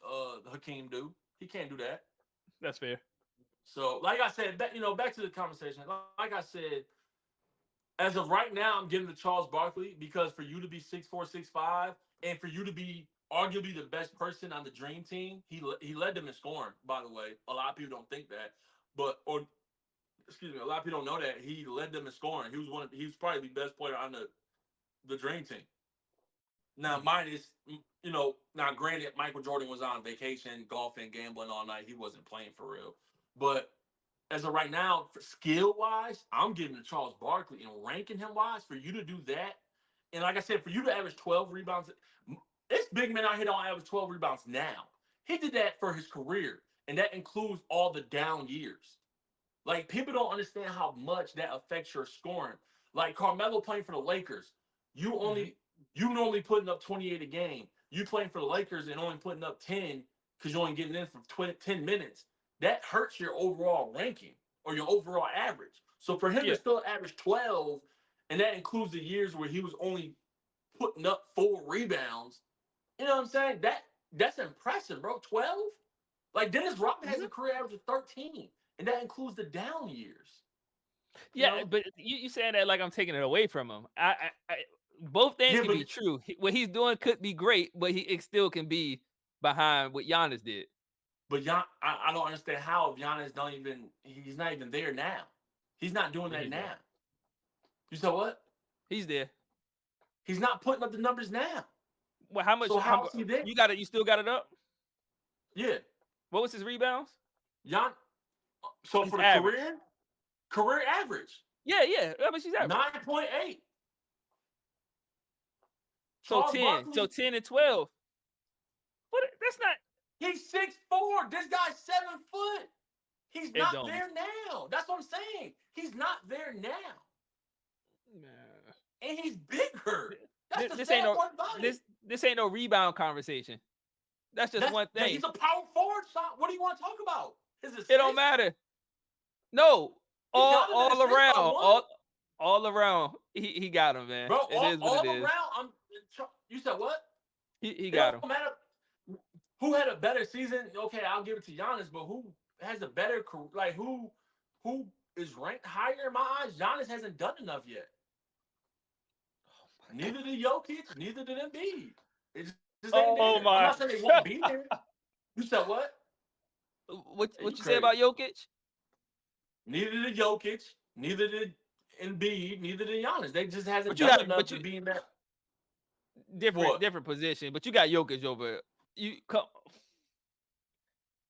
Hakeem do. He can't do that. That's fair. So, like I said, back to the conversation. Like I said, as of right now, I'm giving to Charles Barkley because for you to be 6'4", 6'5", and for you to be arguably the best person on the Dream Team, he led them in scoring. By the way, a lot of people don't think that, but or excuse me, a lot of people don't know that he led them in scoring. He was probably the best player on the Dream Team. Now, Mhm. mine is, now granted, Michael Jordan was on vacation, golfing, gambling all night. He wasn't playing for real. But as of right now, skill wise, I'm giving to Charles Barkley and ranking him wise for you to do that. And like I said, for you to average 12 rebounds, this big man out here don't average 12 rebounds now. He did that for his career, and that includes all the down years. Like people don't understand how much that affects your scoring. Like Carmelo playing for the Lakers, you Mhm. only you normally putting up 28 a game. You playing for the Lakers and only putting up 10 because you're only getting in for 10 minutes. That hurts your overall ranking or your overall average. So for him to Yeah. still average 12, and that includes the years where he was only putting up 4 rebounds, you know what I'm saying? That's impressive, bro. 12? Like Dennis Rodman has a Mhm. career average of 13, and that includes the down years. You Yeah, know? but you saying that like I'm taking it away from him. Both things Yeah, can but be true. What he's doing could be great, but it still can be behind what Giannis did. I don't understand how Giannis don't even he's not even there now. He's not doing Yeah, that he's there. now. You said what? He's there. He's not putting up the numbers now. Well, how So much? how is he there? You got it? You still got it up? Yeah, What was his rebounds? Gian. So His for the average. career average, Yeah, yeah. How much he's average? 9.8. So Charles 10. So Barkley, 10 and 12. But that's not. he's 6'4". This guy's 7 foot. He's It not don't. there now. That's what I'm saying. He's not there now. Nah. And he's bigger. That's the This ain't sad no part about it. this ain't no rebound conversation. That's just one He's thing. a power forward shot. What do you want to talk about? His It don't assist? matter. No, He got an all assist around, by one. all around, he got him, man. Bro, It is what it all is. around. You said what? He It got don't him. matter who had a better season. Okay, I'll give it to Giannis, but who has a better like who is ranked higher in my eyes? Giannis hasn't done enough yet. Neither did Jokic, neither did Embiid. It just ain't there. Oh I'm not saying my! they won't be there. You said what? Hey, you What you say crazy. about Jokic? Neither did Jokic, neither did Embiid, neither did Giannis. They just hasn't But you done got enough but to you be in that. different What? different position. But you got Jokic over you.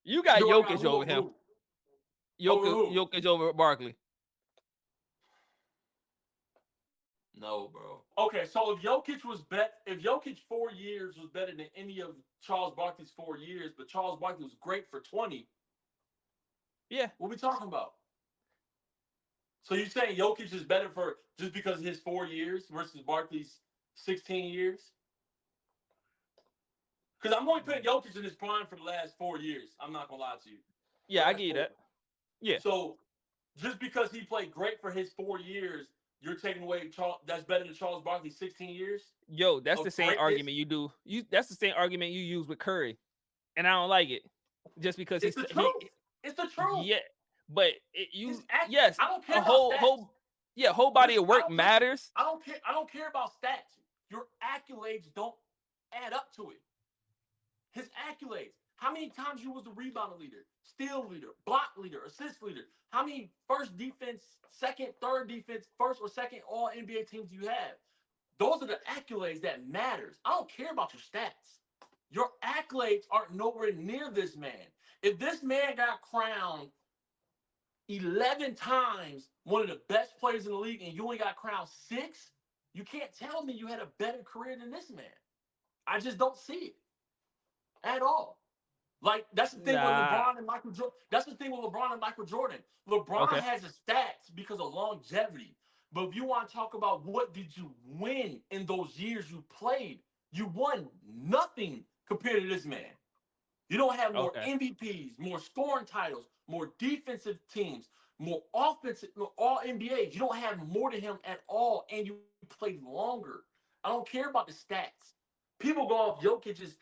You got Do I got Jokic who over over him. who? Over who? Jokic over Barkley. No, bro. Okay, so if Jokic 4 years was better than any of Charles Barkley's 4 years, but Charles Barkley was great for 20, Yeah. what we talking about? So you saying Jokic is better for just because of his 4 years versus Barkley's 16 years? Because I'm only putting Jokic in his prime for the last 4 years. I'm not gonna lie to you. Yeah, I Last give you four. that. Yeah. So just because he played great for his 4 years, you're taking away that's better than Charles Barkley's 16 years Yo, that's the of same greatness. argument you do. That's the same argument you use with Curry, and I don't like it. Just because It's the truth. It's the truth. yeah, but yes, I don't care a about stats. whole body Listen, of work matters. I don't care. I don't care about stats. Your accolades don't add up to it. His accolades. How many times you was the rebound leader, steal leader, block leader, assist leader? How many first defense, second, third defense, first or second all NBA teams you have? Those are the accolades that matters. I don't care about your stats. Your accolades aren't nowhere near this man. If this man got crowned 11 times one of the best players in the league and you only got crowned 6, you can't tell me you had a better career than this man. I just don't see it at all. Like, that's the thing with Nah. LeBron and Michael Jordan. That's the thing with LeBron and Michael Jordan. LeBron Okay. has his stats because of longevity. But if you want to talk about what did you win in those years you played, you won nothing compared to this man. You don't have more Okay. MVPs, more scoring titles, more defensive teams, more offensive, more all NBAs. You don't have more than him at all, and you played longer. I don't care about the stats. People go off Jokic's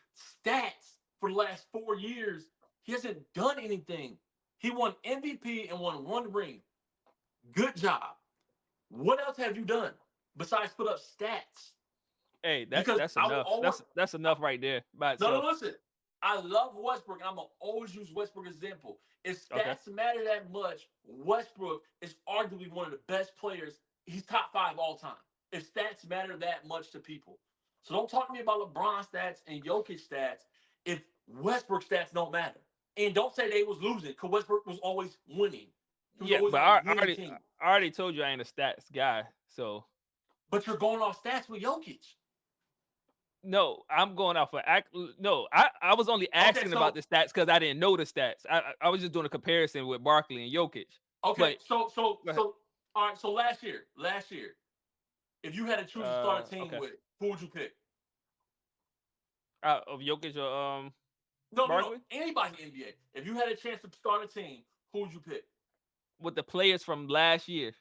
stats for the last 4 years. He hasn't done anything. He won MVP and won 1 ring. Good job. What else have you done besides put up stats? Hey, Because that's I will enough. always That's enough right there by no, itself. listen. I love Westbrook, and I'm gonna always use Westbrook as an example. If Okay. stats matter that much, Westbrook is arguably one of the best players. He's top 5 all time. If stats matter that much to people, so don't talk to me about LeBron stats and Jokic stats if Westbrook stats don't matter. And don't say they was losing because Westbrook was always winning. He was Yeah, always but on a winning team. I already told you I ain't a stats guy. So But you're going off stats with Jokic. no, I'm going off for no, I was only Okay, asking about the stats because I didn't know the stats. I was just doing a comparison with Barkley and Jokic. okay, But go ahead. so all right. So last year, if you had to choose to start a team Okay. with, who would you pick? Of Jokic or No. Barkley Anybody in the NBA. If you had a chance to start a team, who would you pick? with the players from last year.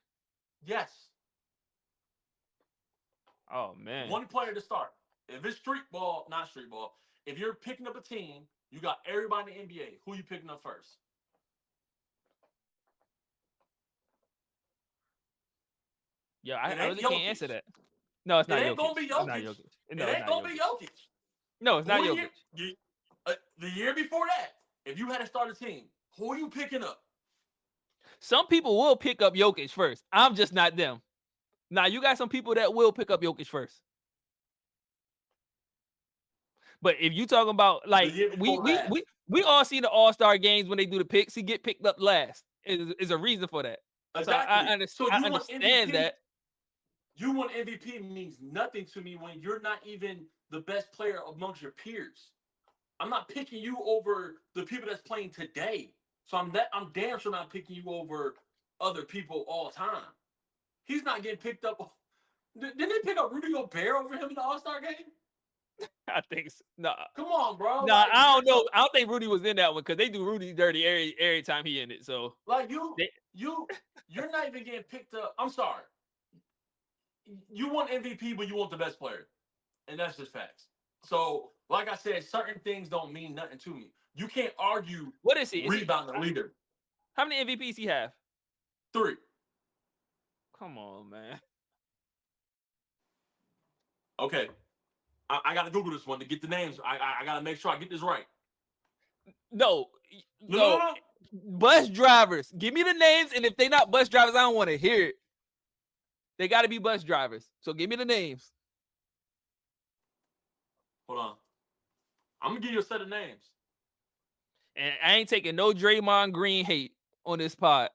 Yes. Oh man. One player to start. If it's not street ball, if you're picking up a team, you got everybody in the NBA. Who you picking up first? Yeah, It I ain't really can't Jokic. answer that. No, it's It not ain't Jokic. gonna be It's not Jokic. Jokic. It No, it's ain't not gonna be Jokic. Jokic. No, it's not Who Jokic. the year before that, if you had to start a team, who are you picking up? Some people will pick up Jokic first. I'm just not them. Now you got some people that will pick up Jokic first. But if you talking about The like year before last. we all see the All-Star games when they do the picks, he get picked up last. Is a reason for that. So Exactly. So I you want understand MVP? that. You want MVP means nothing to me when you're not even the best player amongst your peers. I'm not picking you over the people that's playing today. So I'm damn sure not picking you over other people all the time. He's not getting picked up. Didn't they pick up Rudy Gobert over him in the All-Star game? I think so. No. Come on, bro. No, Like I don't know. I don't think Rudy was in that one because they do Rudy dirty every time he in it. So like they, you're not even getting picked up. I'm sorry. you want MVP, but you want the best player, and that's just facts. So, like I said, certain things don't mean nothing to me. You can't argue What is he? rebound leader. How many MVPs he have? 3. Come on, man. Okay, I got to Google this one to get the names. I got to make sure I get this right. No. No. Bus drivers. Give me the names, and if they not bus drivers, I don't want to hear it. They got to be bus drivers. So give me the names. Hold on. I'm gonna give you a set of names. And I ain't taking no Draymond Green hate on this pod.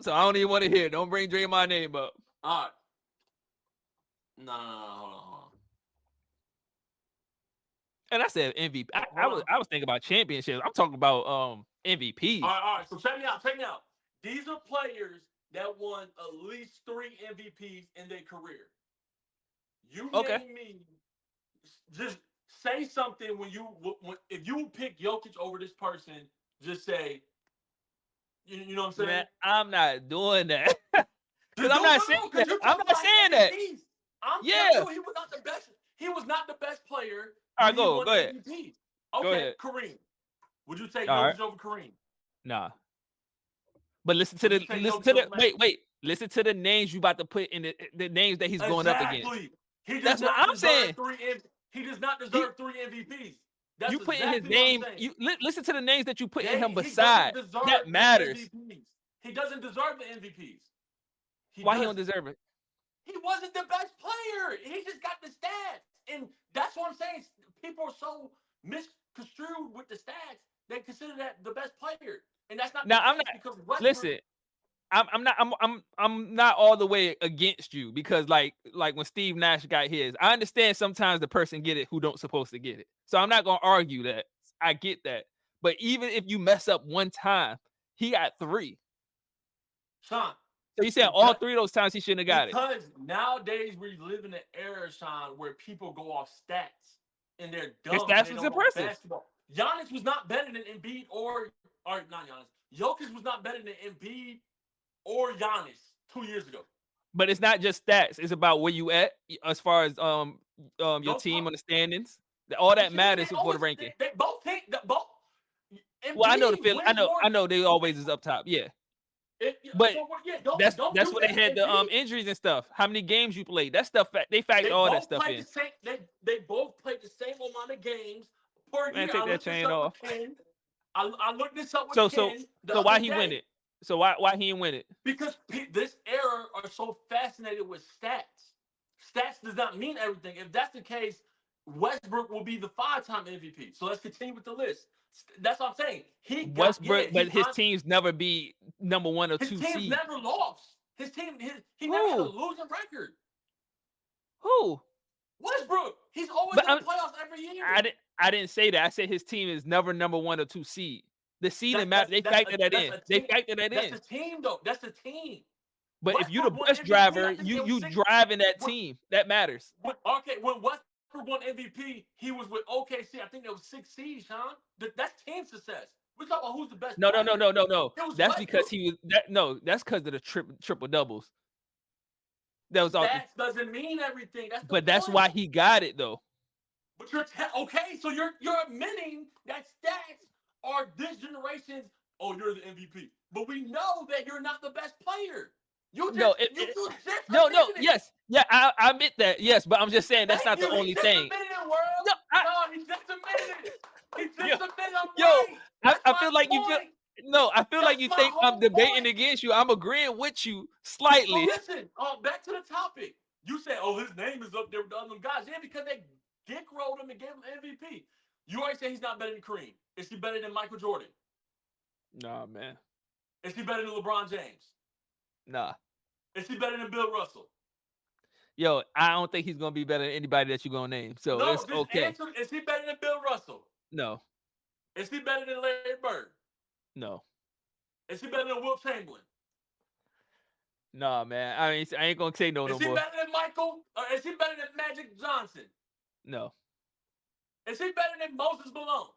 So I don't even want to hear it. Don't bring Draymond name up. All right. No, hold on. And I said MVP. I was thinking about championships. I'm talking about MVP. All right. So check me out. These are players that won at least 3 MVPs in their career. You name me. Just say something if you pick Jokic over this person. Just say. You know what I'm saying? Man, I'm not doing that. Because I'm not saying that. I'm not saying that. I'm telling you, he was not the best. He was not the best player. All right, go ahead. MVP. Okay, go ahead. Kareem. Would you take Jokic over Kareem? Nah. But listen to Listen to the names you about to put in the names that he's going up against. That's what I'm saying. He does not deserve 3 MVPs. That's you put in his name. You listen to the names that you put in him beside. That matters. He doesn't deserve the MVPs. Why he don't deserve it? He wasn't the best player. He just got the stats, and that's what I'm saying. People are so misconstrued with the stats. They consider that the best player, and that's not. Now I'm not. Because listen, I'm not all the way against you because like when Steve Nash got his, I understand sometimes the person get it who don't supposed to get it. So I'm not gonna argue that. I get that. But even if you mess up one time, he got 3. Sean. So you said all 3 of those times he shouldn't have got it. Because nowadays we live in an era, Sean, where people go off stats and they're dumb. His stats was impressive. Basketball. Giannis was not better than Embiid or not Giannis. Jokic was not better than Embiid or Giannis 2 years ago. But it's not just stats. It's about where you at as far as your team on the standings. All that matters for the ranking. They both think that both. Well, I know the feeling. I know they always is up top. Yeah. But that's when they had the injuries and stuff. How many games you played? That stuff they factor all that stuff in. They both played the same amount of games per year. Take that chain off. I looked this up with Ken. So why he win it? So why he didn't win it? Because this era are so fascinated with stats. Stats does not mean everything. If that's the case, Westbrook will be the 5-time MVP. So let's continue with the list. That's what I'm saying. But his teams never be number 1 or 2 seeds. His teams never lost. His team, he never had a losing record. Who? Westbrook. He's always in the playoffs every year. I didn't say that. I said his team is never number 1 or 2 seed. The seed and map, they factor that in. They factor that in. That's a team, though. That's a team. But if you're the bus driver, you driving that team. That matters. When Westbrook won MVP, he was with OKC. I think there was 6 seeds, Sean. That's team success. We're talking about who's the best. No. That's because he was that's because of the triple doubles. That was all. Stats doesn't mean everything. That's why he got it though. But so you're admitting that stats are this generation's. Oh, you're the MVP. But we know that you're not the best player. Yes. Yeah, I admit that. Yes, but I'm just saying that's not the only thing. He just admitted it. He just admitted I feel like you feel. No, I feel like you think I'm debating against you. I'm agreeing with you slightly. So listen, back to the topic. You said, his name is up there with the other guys. Yeah, because they dick-rolled him and gave him MVP. You already said he's not better than Kareem. Is he better than Michael Jordan? Nah, man. Is he better than LeBron James? Nah. Is he better than Bill Russell? Yo, I don't think he's going to be better than anybody that you're going to name. So it's okay. Is he better than Bill Russell? No. Is he better than Larry Bird? No. Is he better than Wilt Chamberlain? Nah, man. I ain't going to say no more. Is he better than Michael? Or is he better than Magic Johnson? No. Is he better than Moses Malone?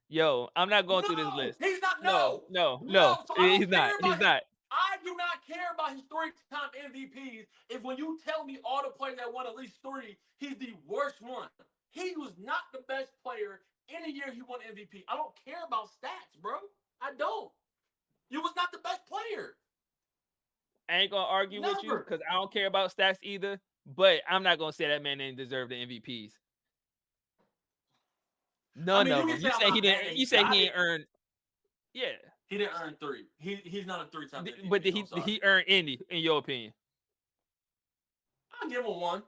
Yo, I'm not going through this list. He's not. No. So He's not. He's not. I do not care about his three-time MVPs if when you tell me all the players that won at least three, he's the worst one. He was not the best player in the year he won MVP. I don't care about stats, bro. I don't. You was not the best player. I ain't gonna argue with you Never. because I don't care about stats either. But I'm not gonna say that man didn't deserve the MVPs. I None mean, you of can them. say You I'm say he not mad didn't. that he You say got he it. ain't earned. Yeah, He didn't earn three. He's not a three-time but MVP. did I'm he? Did sorry. he earn any? In your opinion? I'll give him one.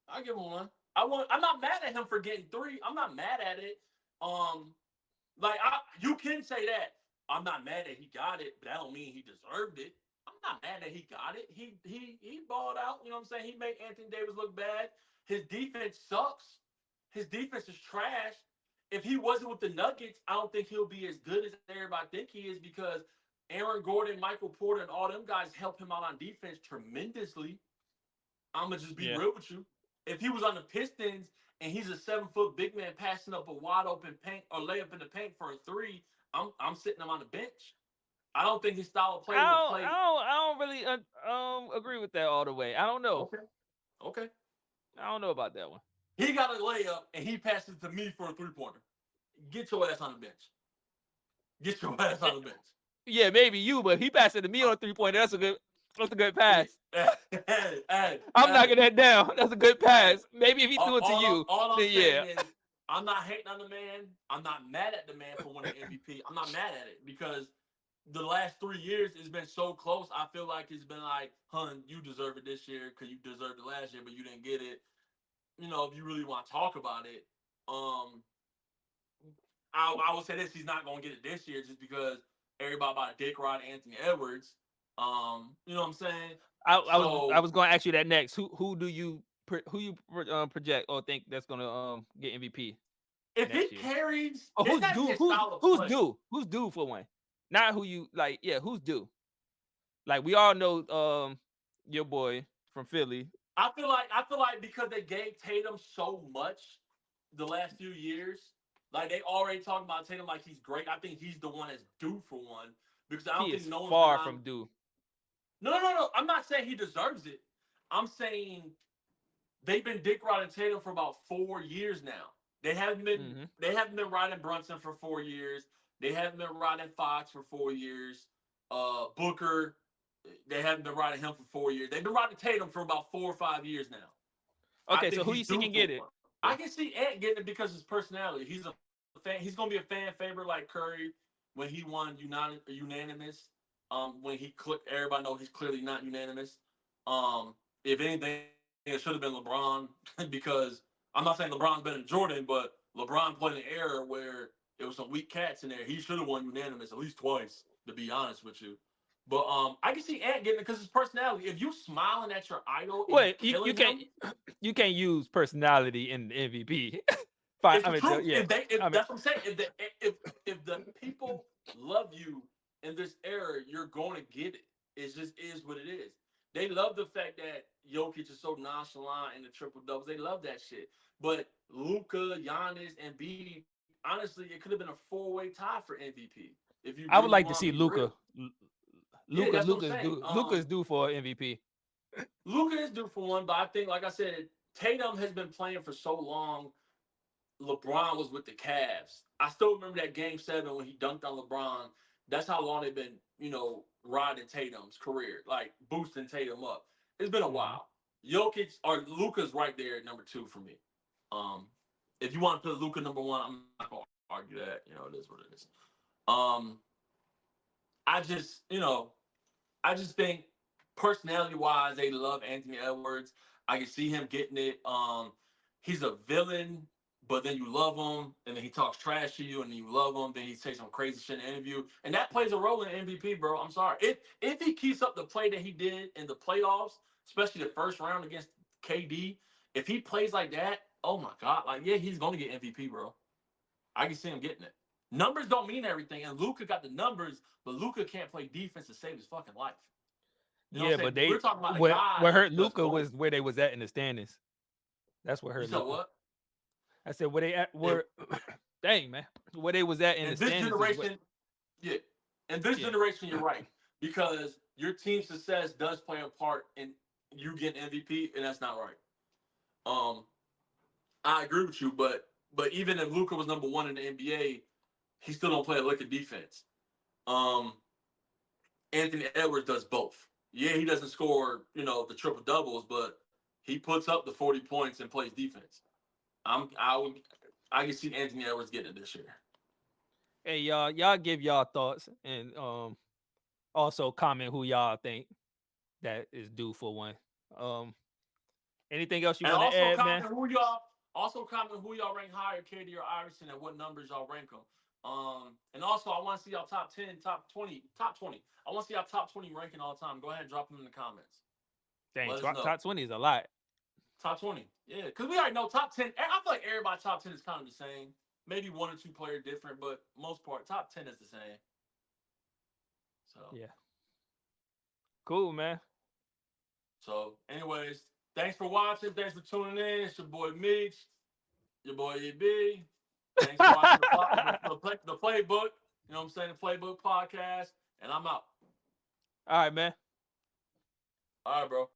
I'll give him one. I'm not mad at him for getting three. I'm not mad at it. Um, you can say that. I'm not mad that he got it, but that don't mean he deserved it. I'm not mad that he got it. He balled out. You know what I'm saying? He made Anthony Davis look bad. His defense sucks. His defense is trash. If he wasn't with the Nuggets, I don't think he'll be as good as everybody think he is because Aaron Gordon, Michael Porter, and all them guys help him out on defense tremendously. I'm gonna just be Yeah. real with you. If he was on the Pistons and he's a 7 foot big man passing up a wide open paint or layup in the paint for a three, I'm sitting him on the bench. I don't think his style of play I will don't. I play. don't. I don't really agree with that all the way. I don't know. Okay, okay. I don't know about that one. He got a layup and he passes to me for a 3 pointer. Get your ass on the bench. Get your ass on the bench. Yeah, maybe you, but he passed it to me on 3 pointer. That's a good. That's a good Hey, pass. hey, hey, I'm hey, knocking that down. That's a good hey. pass. Maybe if he threw it to you, All I'm then saying yeah. is I'm not hating on the man. I'm not mad at the man for winning MVP. I'm not mad at it because the last 3 years it's been so close. I feel like it's been like, hun, you deserve it this year because you deserved it last year, but you didn't get it. You know, if you really want to talk about it, um, I would say this: he's not gonna get it this year just because everybody about Dick Rod, Anthony Edwards. You know what I'm saying? I So was going to ask you that next. Who you project or think that's going to get MVP if next it year? carries, Or it's who's not due? his style of Who's play. due? Who's due for one? Not who you like. Yeah, who's due? Like we all know, your boy from Philly. I feel like because they gave Tatum so much the last few years, like they already talking about Tatum like he's great. I think he's the one that's due for one because I don't He think is no one's been far on. from due. No. I'm not saying he deserves it. I'm saying they've been dick riding Tatum for about 4 years now. They haven't been Hmm. they haven't been riding Brunson for 4 years. They haven't been riding Fox for 4 years. Booker, they haven't been riding him for 4 years. They've been riding Tatum for about 4 or 5 years now. I Okay, think so who he's you see due can for get it? one. I can see Ant getting it because of his personality. He's a fan. He's gonna be a fan favorite like Curry when he won unanimous. When he clicked, everybody know he's clearly not unanimous. If anything, it should have been LeBron because I'm not saying LeBron's better than Jordan, but LeBron played an era where it was some weak cats in there. He should have won unanimous at least twice, to be honest with you. But I can see Ant getting it because his personality. If you smiling at your idol and you Wait, you killing can't him, you can't use personality in the MVP. Fine, it's I the mean, truth. yeah, If I mean, that's what I'm saying. If the people love you in this era, you're going to get it. It just is what it is. They love the fact that Jokic is so nonchalant in the triple doubles. They love that shit. But Luka, Giannis, and Embiid, honestly, it could have been a 4-way tie for MVP if you I really would like to want to see be real. Luca. Yeah, that's what I'm Luca's saying. due. Luca's due for MVP. Luka is due for one, but I think, like I said, Tatum has been playing for so long. LeBron was with the Cavs. I still remember that game 7 when he dunked on LeBron. That's how long they've been, riding Tatum's career, like boosting Tatum up. It's been a Hmm. while. Jokic or Luka's right there at number 2 for me. Um, if you want to put Luka number 1, I'm not gonna argue that. It is what it is. Um, I just, I just think personality wise, they love Anthony Edwards. I can see him getting it. He's a villain, but then you love him, and then he talks trash to you, and then you love him. Then he says some crazy shit in the interview, and that plays a role in MVP, bro. I'm sorry. If he keeps up the play that he did in the playoffs, especially the first round against KD, if he plays like that, oh my god, like yeah, he's gonna get MVP, bro. I can see him getting it. Numbers don't mean everything, and Luca got the numbers, but Luca can't play defense to save his fucking life. You know what Yeah, I'm saying? but We're they talking about a guy what hurt that's Luca going. was where they was at in the standings. That's what You hurt said Luca. what? I said where they at If where dang man. Where they was at in in the this standings is what generation, yeah, in this yeah. generation, you're right because your team's success does play a part in you getting MVP, and that's not right. I agree with you, but even if Luka was number one in the NBA, he still don't play a lick of defense. Um, Anthony Edwards does both. Yeah, he doesn't score, the triple doubles, but he puts up the 40 points and plays defense. I can see Anthony Edwards getting it this year. Hey, y'all give y'all thoughts and also comment who y'all think that is due for one. Anything else you And want to also add, man? comment who y'all rank higher, KD or Iverson, and what numbers y'all rank them. And also I want to see y'all top 10, top 20. I want to see y'all top 20 ranking all the time. Go ahead and drop them in the comments. Dang, Let us know. top 20 is a lot. Top 20. Yeah, because we already know top 10. I feel like everybody top 10 is kind of the same. Maybe one or two players different, but most part, top 10 is the same. So yeah. Cool, man. So, anyways, thanks for watching. Thanks for tuning in. It's your boy Meech, your boy EB. Thanks for watching the Playbook. You know what I'm saying? The Playbook podcast. And I'm out. All right, man. All right, bro.